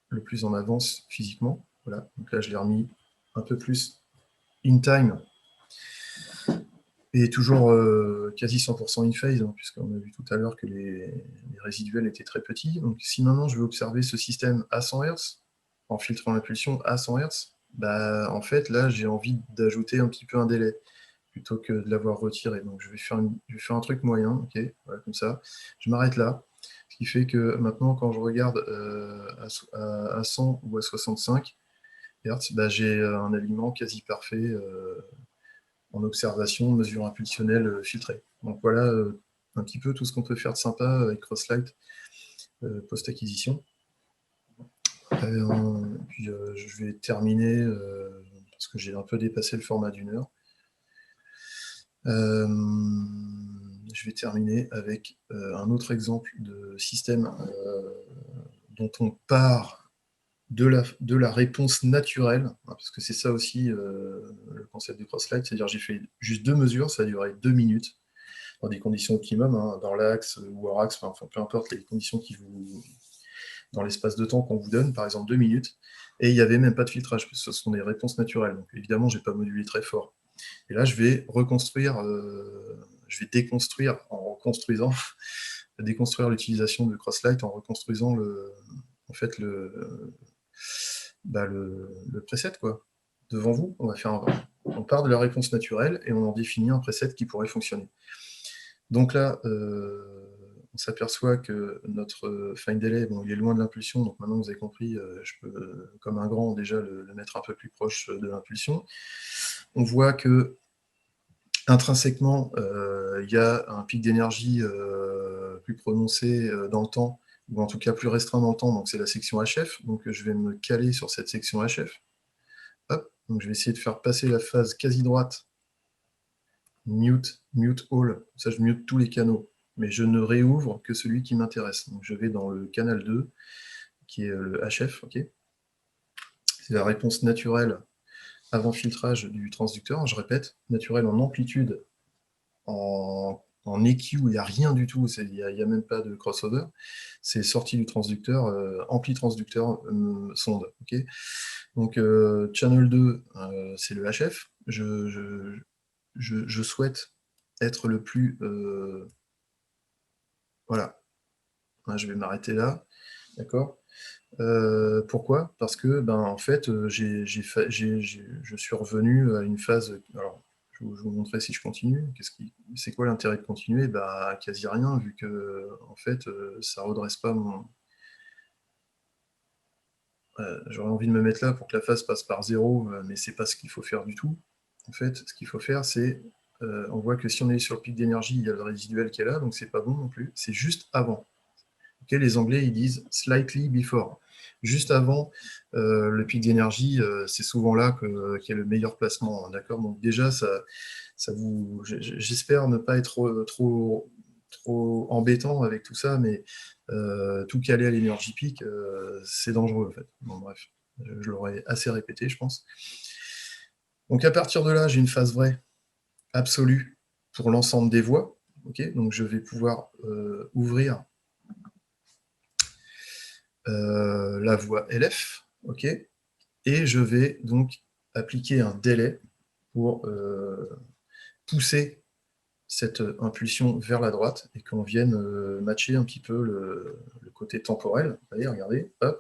le plus en avance physiquement. Voilà, donc là, je l'ai remis un peu plus in time, et toujours quasi 100% in phase, hein, puisqu'on a vu tout à l'heure que les résiduels étaient très petits. Donc, si maintenant je veux observer ce système à 100 Hz, en filtrant l'impulsion à 100 Hz, en fait, là, j'ai envie d'ajouter un petit peu un délai, plutôt que de l'avoir retiré. Donc je vais faire un truc moyen, ok, voilà, comme ça. Je m'arrête là, ce qui fait que maintenant, quand je regarde à 100 ou à 65 Hz, j'ai un alignement quasi parfait en observation, mesure impulsionnelle filtrée. Donc voilà un petit peu tout ce qu'on peut faire de sympa avec Crosslight post-acquisition. Puis je vais terminer, parce que j'ai un peu dépassé le format d'une heure. Je vais terminer avec un autre exemple de système dont on part de la réponse naturelle, hein, parce que c'est ça aussi le concept du Crosslight, c'est-à-dire j'ai fait juste 2 mesures, ça a duré 2 minutes, dans des conditions optimum, hein, dans l'axe ou hors axe, enfin peu importe les conditions dans l'espace de temps qu'on vous donne, par exemple 2 minutes, et il n'y avait même pas de filtrage, parce que ce sont des réponses naturelles, donc évidemment j'ai pas modulé très fort. Et là, je vais reconstruire, je vais déconstruire en reconstruisant, déconstruire l'utilisation de Crosslight en reconstruisant en fait le preset, quoi. Devant vous, on part de la réponse naturelle et on en définit un preset qui pourrait fonctionner. Donc là, on s'aperçoit que notre find delay, il est loin de l'impulsion, donc maintenant vous avez compris, je peux, comme un grand, déjà le mettre un peu plus proche de l'impulsion. On voit que intrinsèquement, il y a un pic d'énergie plus prononcé dans le temps, ou en tout cas plus restreint dans le temps, donc c'est la section HF, donc je vais me caler sur cette section HF. Hop, donc je vais essayer de faire passer la phase quasi droite, mute all, ça je mute tous les canaux, mais je ne réouvre que celui qui m'intéresse. Donc je vais dans le canal 2, qui est le HF, ok. C'est la réponse naturelle avant filtrage du transducteur, je répète, naturelle en amplitude, en EQ, il n'y a rien du tout, il n'y a même pas de crossover, c'est sorti du transducteur, ampli transducteur sonde. Okay, donc channel 2, c'est le HF, je souhaite être le plus... voilà, je vais m'arrêter là, d'accord. Pourquoi? Parce que, en fait, je suis revenu à une phase... Alors, je vais vous montrer si je continue. C'est quoi l'intérêt de continuer? Quasi rien, vu que, en fait, ça redresse pas mon... J'aurais envie de me mettre là pour que la phase passe par 0, mais c'est pas ce qu'il faut faire du tout. En fait, ce qu'il faut faire, c'est... on voit que si on est sur le pic d'énergie, il y a le résiduel qui est là, donc c'est pas bon non plus. C'est juste avant. Okay, les Anglais, ils disent « slightly before ». Juste avant le pic d'énergie, c'est souvent là qu'il y a le meilleur placement. D'accord, donc déjà, j'espère ne pas être trop embêtant avec tout ça, mais tout caler à l'énergie pic, c'est dangereux en fait. Bon, bref, je l'aurais assez répété, je pense. Donc à partir de là, j'ai une phase vraie absolue pour l'ensemble des voies. Okay, donc je vais pouvoir ouvrir la voie LF, ok, et je vais donc appliquer un délai pour pousser cette impulsion vers la droite et qu'on vienne matcher un petit peu le côté temporel. Vous voyez, regardez, hop,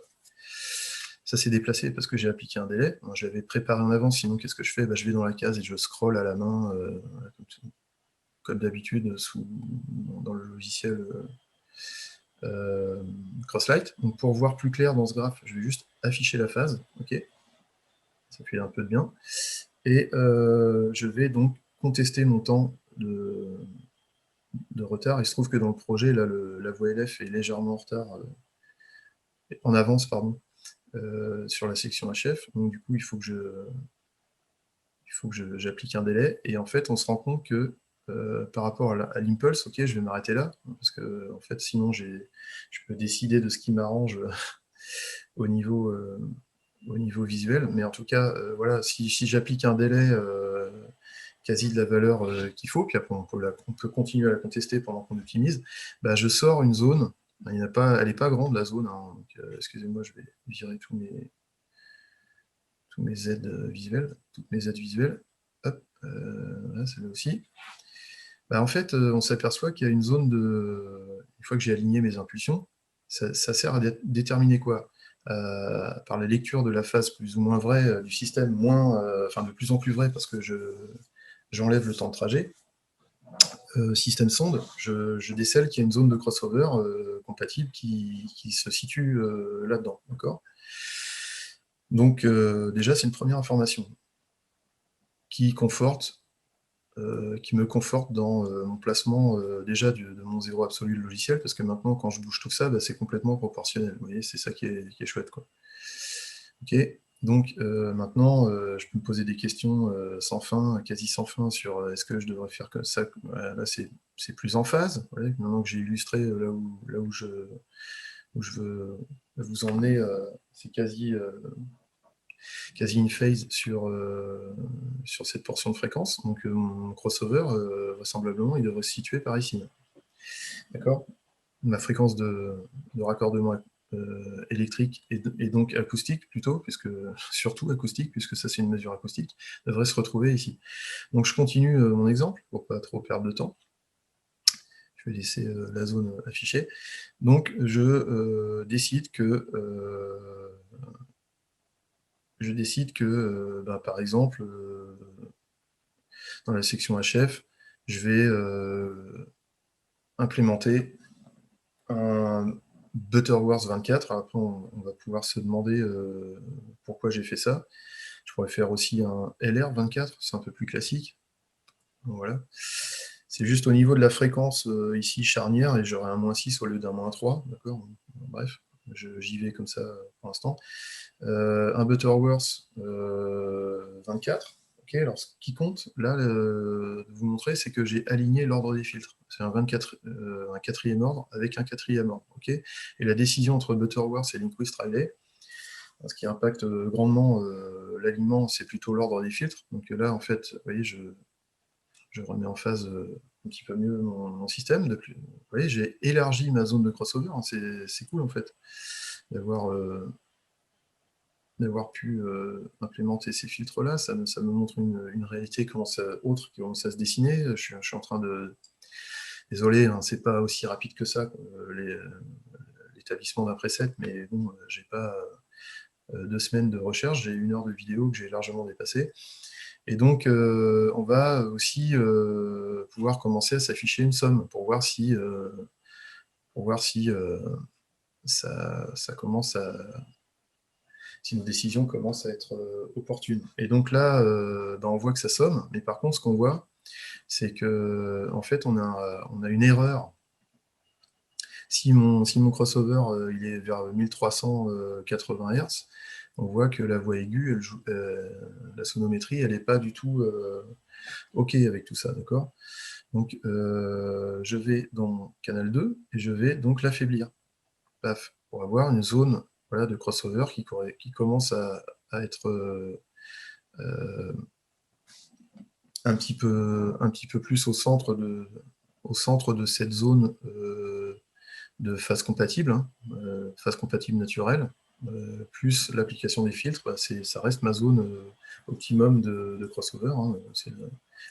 ça s'est déplacé parce que j'ai appliqué un délai. Je l'avais préparé en avance, sinon qu'est-ce que je fais? Je vais dans la case et je scrolle à la main, comme d'habitude, dans le logiciel Crosslight. Donc pour voir plus clair dans ce graphe, je vais juste afficher la phase, ok, ça fait un peu de bien, et je vais donc contester mon temps de retard. Il se trouve que dans le projet, là, la voie LF est légèrement en avance, pardon, sur la section HF, donc du coup il faut que j'applique un délai, et en fait on se rend compte que par rapport à l'impulse, ok, je vais m'arrêter là, parce que en fait sinon je peux décider de ce qui m'arrange au niveau visuel, mais en tout cas, voilà, si j'applique un délai quasi de la valeur qu'il faut, puis après on peut continuer à la contester pendant qu'on optimise, bah, je sors une zone, elle n'est pas grande la zone, hein, donc, excusez-moi, je vais virer tous mes aides visuelles, toutes mes aides visuelles, hop, là, celle-là aussi. Bah, en fait, on s'aperçoit qu'il y a une zone une fois que j'ai aligné mes impulsions, ça sert à déterminer quoi? Par la lecture de la phase plus ou moins vraie du système, de plus en plus vraie parce que j'enlève le temps de trajet, système sonde, je décèle qu'il y a une zone de crossover compatible qui se situe là-dedans, d'accord? Donc déjà, c'est une première information qui me conforte dans mon placement déjà de mon zéro absolu de logiciel, parce que maintenant, quand je bouge tout ça, bah, c'est complètement proportionnel. Vous voyez, c'est ça qui est chouette, quoi. Ok, donc maintenant, je peux me poser des questions sans fin, quasi sans fin, sur est-ce que je devrais faire comme ça? Là, c'est plus en phase. Vous voyez, maintenant que j'ai illustré là où je veux vous emmener, c'est quasi in phase sur cette portion de fréquence. Donc mon crossover, vraisemblablement, il devrait se situer par ici. D'accord? Ma fréquence de raccordement électrique et donc acoustique plutôt, surtout acoustique, puisque ça c'est une mesure acoustique, devrait se retrouver ici. Donc je continue mon exemple pour pas trop perdre de temps. Je vais laisser la zone affichée. Donc je décide que par exemple, dans la section HF, je vais implémenter un Butterworth 24. Alors après, on va pouvoir se demander pourquoi j'ai fait ça. Je pourrais faire aussi un LR 24, c'est un peu plus classique. Donc, voilà. C'est juste au niveau de la fréquence ici charnière, et j'aurai un -6 au lieu d'un -3. D'accord. Bref, j'y vais comme ça pour l'instant. Un Butterworth 24. Ok, alors ce qui compte, là, de vous montrer, c'est que j'ai aligné l'ordre des filtres. C'est un 24, un quatrième ordre avec un quatrième ordre. Ok, et la décision entre Butterworth et Lindquist-Riley, ce qui impacte grandement l'alignement, c'est plutôt l'ordre des filtres. Donc là, en fait, vous voyez, je remets en phase un petit peu mieux mon système. Vous voyez, j'ai élargi ma zone de crossover. Hein, c'est cool, en fait, d'avoir pu implémenter ces filtres-là. Ça me montre une réalité autre qui commence à se dessiner. Je suis en train de... Désolé, hein, c'est pas aussi rapide que ça, l'établissement d'un preset, mais bon, j'ai pas 2 semaines de recherche, j'ai 1 heure de vidéo que j'ai largement dépassé. Et donc, on va aussi pouvoir commencer à s'afficher une somme pour voir si, ça commence à... si nos décisions commencent à être opportunes. Et donc là, on voit que ça somme, mais par contre, ce qu'on voit, c'est que en fait, on a une erreur Si mon crossover il est vers 1380 Hz, on voit que la voix aiguë, la sonométrie, elle n'est pas du tout OK avec tout ça, d'accord? Donc, je vais dans mon canal 2 et je vais donc l'affaiblir. Paf, pour avoir une zone, voilà, de crossover qui commence à être un petit peu plus au centre de cette zone de phase compatible, hein, phase compatible naturelle, plus l'application des filtres, bah, ça reste ma zone optimum de crossover, hein, c'est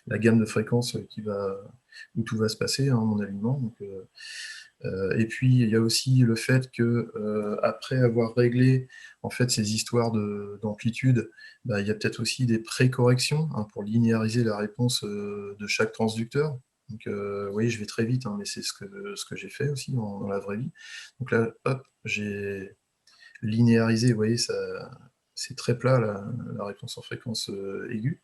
la gamme de fréquences où tout va se passer, hein, mon alignement. Donc, et puis il y a aussi le fait que après avoir réglé en fait ces histoires d'amplitude, bah, il y a peut-être aussi des pré-corrections, hein, pour linéariser la réponse de chaque transducteur. Donc oui, je vais très vite, hein, mais c'est ce que j'ai fait aussi dans la vraie vie. Donc là, hop, j'ai linéarisé, vous voyez, c'est très plat la réponse en fréquence aiguë.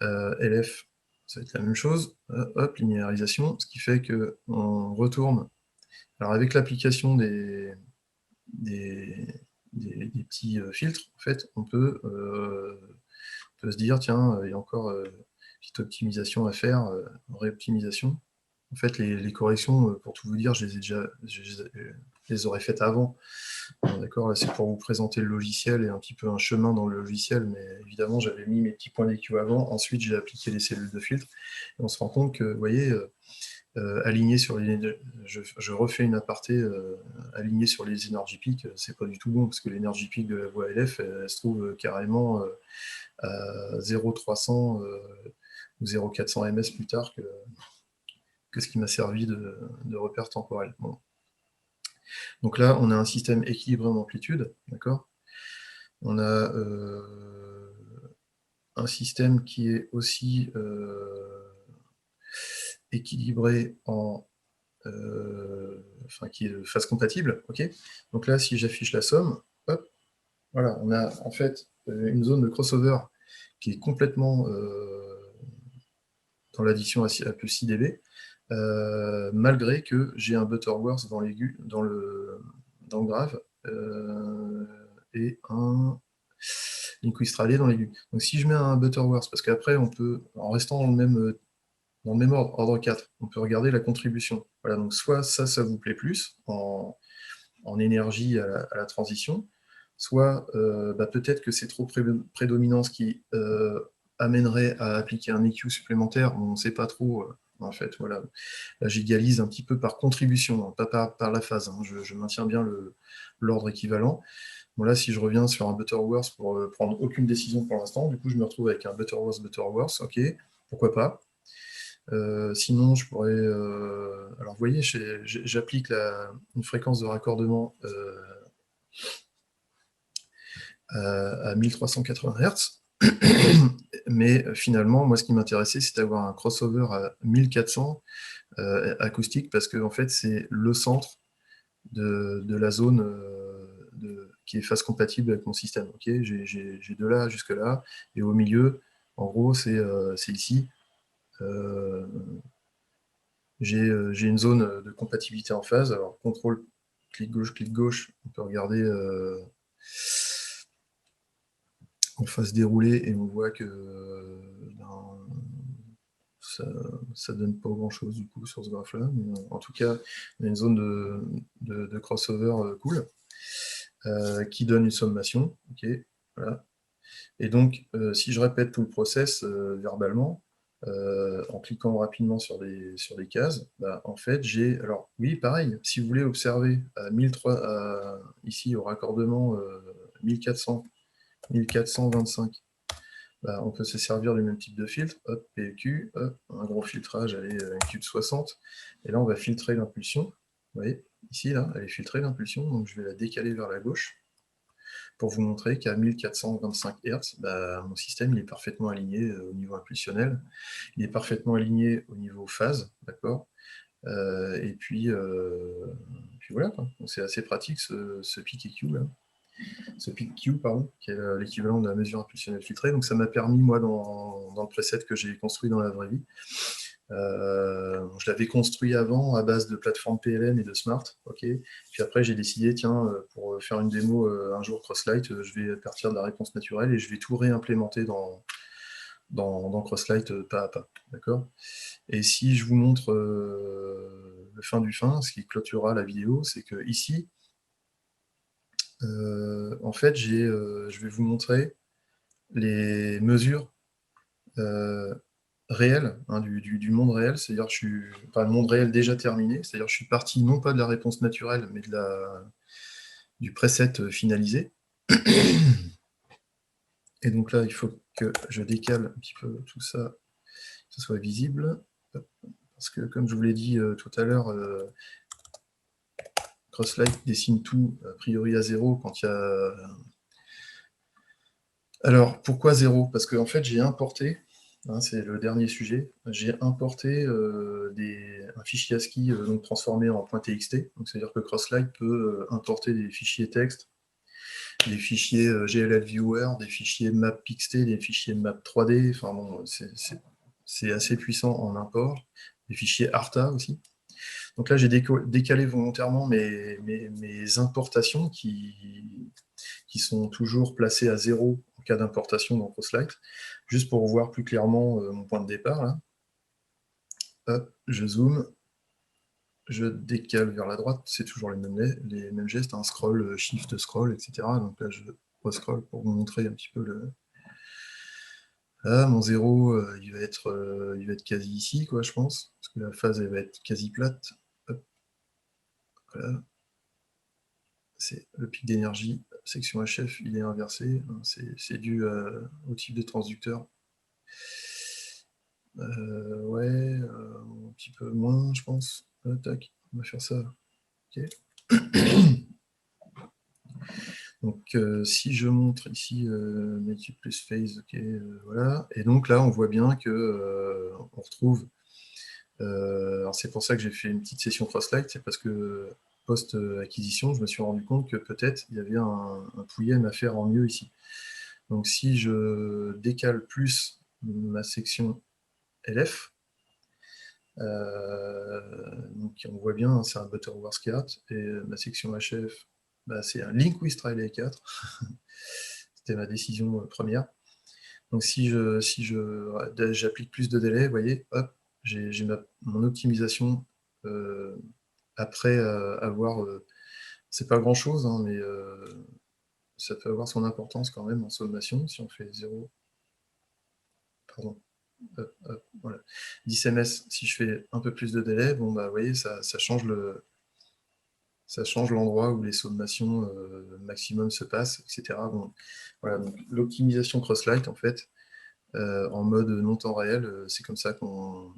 LF, ça va être la même chose. Hop, linéarisation, ce qui fait qu'on retourne. Alors avec l'application des petits filtres, en fait, on peut se dire, tiens, il y a encore une petite optimisation à faire, réoptimisation. En fait, les corrections, pour tout vous dire, je les aurais faites avant. D'accord, là c'est pour vous présenter le logiciel et un petit peu un chemin dans le logiciel, mais évidemment j'avais mis mes petits points d'EQ avant, ensuite j'ai appliqué les cellules de filtre, et on se rend compte que, vous voyez, aligné sur je refais une aparté aligné sur les energy peaks, c'est pas du tout bon, parce que l'energy peak de la voie LF, elle se trouve carrément à 0,300 ou 0,400 ms plus tard que ce qui m'a servi de repère temporel. Bon. Donc là, on a un système équilibré en amplitude, d'accord? On a un système qui est aussi équilibré enfin qui est de phase compatible, ok? Donc là, si j'affiche la somme, hop, voilà, on a en fait une zone de crossover qui est complètement dans l'addition à plus 6 dB, malgré que j'ai un Butterworth dans l'aigu, dans le grave, et un Linguistralé dans l'aigu. Donc si je mets un Butterworth, parce qu'après on peut, en restant dans le même ordre 4, on peut regarder la contribution. Voilà, donc soit ça vous plaît plus en énergie à la transition, soit bah, peut-être que c'est trop prédominant, ce qui amènerait à appliquer un EQ supplémentaire, on ne sait pas trop, en fait, voilà. Là, j'égalise un petit peu par contribution, hein, pas par la phase, hein. Je maintiens bien l'ordre équivalent. Bon, là, si je reviens sur un Butterworth pour prendre aucune décision pour l'instant, du coup, je me retrouve avec un Butterworth, ok, pourquoi pas. Sinon, je pourrais... alors, vous voyez, j'applique une fréquence de raccordement à 1380 Hz, mais finalement, moi, ce qui m'intéressait, c'est d'avoir un crossover à 1400 acoustique, parce que en fait, c'est le centre de la zone qui est phase compatible avec mon système. Okay, j'ai de là jusque là, et au milieu, en gros, c'est ici. J'ai une zone de compatibilité en phase. Alors, contrôle, clic gauche, on peut regarder en phase déroulée, et on voit que ça donne pas grand chose du coup sur ce graphe là, mais en tout cas il y a une zone de crossover cool qui donne une sommation, ok, voilà. Et donc si je répète tout le process verbalement, en cliquant rapidement sur des cases, bah, en fait j'ai, alors oui pareil, si vous voulez observer à 1300 ici au raccordement 1400 1425, bah, on peut se servir du même type de filtre, hop, PEQ, hop, un gros filtrage, allez, cube 60, et là on va filtrer l'impulsion, vous voyez, ici, là, elle est filtrée l'impulsion, donc je vais la décaler vers la gauche, pour vous montrer qu'à 1425 Hz, bah, mon système il est parfaitement aligné au niveau impulsionnel, il est parfaitement aligné au niveau phase, d'accord, et puis voilà, quoi. Donc c'est assez pratique ce pic EQ là. Ce PIC-Q, pardon, qui est l'équivalent de la mesure impulsionnelle filtrée. Donc ça m'a permis, moi, dans le preset que j'ai construit dans la vraie vie, Je l'avais construit avant à base de plateforme PLM et de Smart. Okay. Puis après, j'ai décidé, tiens, pour faire une démo un jour Crosslight, je vais partir de la réponse naturelle et je vais tout réimplémenter dans Crosslight pas à pas. D'accord. Et si je vous montre le fin du fin, ce qui clôturera la vidéo, c'est que ici, en fait, je vais vous montrer les mesures réel, hein, du monde réel, c'est-à-dire que enfin, le monde réel déjà terminé, c'est-à-dire que je suis parti non pas de la réponse naturelle, mais du preset finalisé. Et donc là, il faut que je décale un petit peu tout ça, que ce soit visible, parce que comme je vous l'ai dit tout à l'heure, Crosslight dessine tout a priori à 0 quand il y a... Alors, pourquoi 0? Parce qu'en fait, j'ai importé, hein, c'est le dernier sujet, j'ai importé un fichier ASCII donc transformé en .txt, donc c'est-à-dire que Crosslight peut importer des fichiers texte, des fichiers GLL Viewer, des fichiers map.txt, des fichiers map 3D, enfin bon, c'est assez puissant en import, des fichiers ARTA aussi. Donc là, j'ai décalé volontairement mes importations qui sont toujours placées à 0 en cas d'importation dans Crosslight, juste pour voir plus clairement mon point de départ. Là. Hop, je zoome, je décale vers la droite, c'est toujours les mêmes gestes, hein, scroll, shift, scroll, etc. Donc là, je re-scroll pour vous montrer un petit peu le... Ah, mon 0, il va être quasi ici, quoi, je pense, parce que la phase, elle va être quasi plate. Hop, voilà. C'est le pic d'énergie, section HF, il est inversé, c'est dû au type de transducteur. Ouais, un petit peu moins, je pense. Tac, on va faire ça. Ok. Donc, si je montre ici Make plus phase, ok, voilà. Et donc là, on voit bien que on retrouve. Alors c'est pour ça que j'ai fait une petite session Crosslight, c'est parce que post-acquisition, je me suis rendu compte que peut-être il y avait un pouillem à faire en mieux ici. Donc si je décale plus ma section LF, donc on voit bien, hein, c'est un Butterworth 4, et ma section HF, bah, c'est un Linkwist Relay 4. C'était ma décision première. Donc si j'applique plus de délai, vous voyez, hop, j'ai mon optimisation après avoir... c'est pas grand-chose, hein, mais ça peut avoir son importance quand même en sommation, si on fait 0... Pardon. Voilà. 10 ms, si je fais un peu plus de délai, bon bah vous voyez, ça change l'endroit où les sommations maximum se passent, etc. Bon, voilà, l'optimisation Crosslight, en fait, en mode non temps réel, c'est comme ça qu'on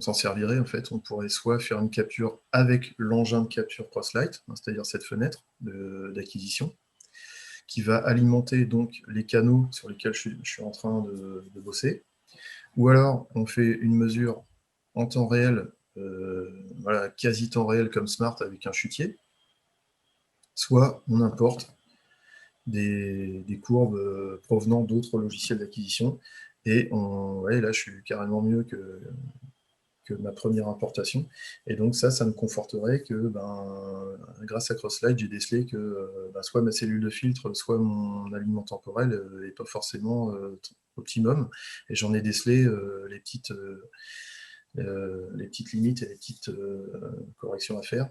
s'en servirait, en fait. On pourrait soit faire une capture avec l'engin de capture Crosslight, hein, c'est-à-dire cette fenêtre d'acquisition, qui va alimenter donc les canaux sur lesquels je suis en train de bosser. Ou alors, on fait une mesure en temps réel, voilà, quasi temps réel comme Smart avec un chutier, soit on importe des courbes provenant d'autres logiciels d'acquisition, et ouais, là je suis carrément mieux que ma première importation, et donc ça me conforterait que grâce à Crosslight, j'ai décelé que soit ma cellule de filtre, soit mon alignement temporel n'est pas forcément optimum, et j'en ai décelé les petites limites et les petites corrections à faire,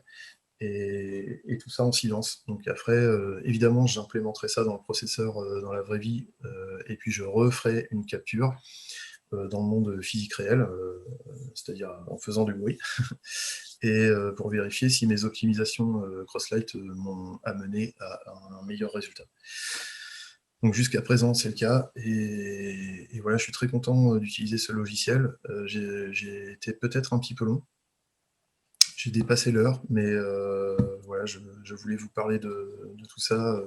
et tout ça en silence. Donc après, évidemment, j'implémenterai ça dans le processeur dans la vraie vie, et puis je referai une capture dans le monde physique réel, c'est-à-dire en faisant du bruit, et pour vérifier si mes optimisations Crosslight m'ont amené à un meilleur résultat. Donc jusqu'à présent, c'est le cas, et voilà, je suis très content d'utiliser ce logiciel. J'ai été peut-être un petit peu long, j'ai dépassé l'heure, mais voilà, je voulais vous parler de tout ça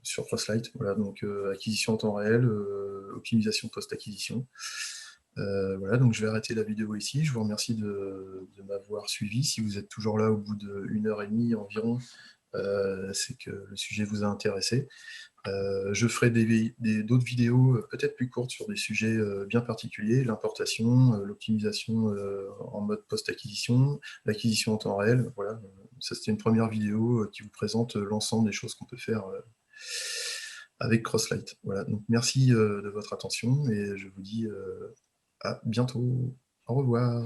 sur Crosslight. Voilà, donc acquisition en temps réel, optimisation post-acquisition. Voilà, donc je vais arrêter la vidéo ici. Je vous remercie de m'avoir suivi. Si vous êtes toujours là au bout d'1 heure et demie environ, c'est que le sujet vous a intéressé. Je ferai d'autres vidéos peut-être plus courtes sur des sujets bien particuliers, l'importation, l'optimisation en mode post-acquisition, l'acquisition en temps réel. Voilà, ça c'était une première vidéo qui vous présente l'ensemble des choses qu'on peut faire avec Crosslight. Voilà, donc merci de votre attention et je vous dis à bientôt. Au revoir.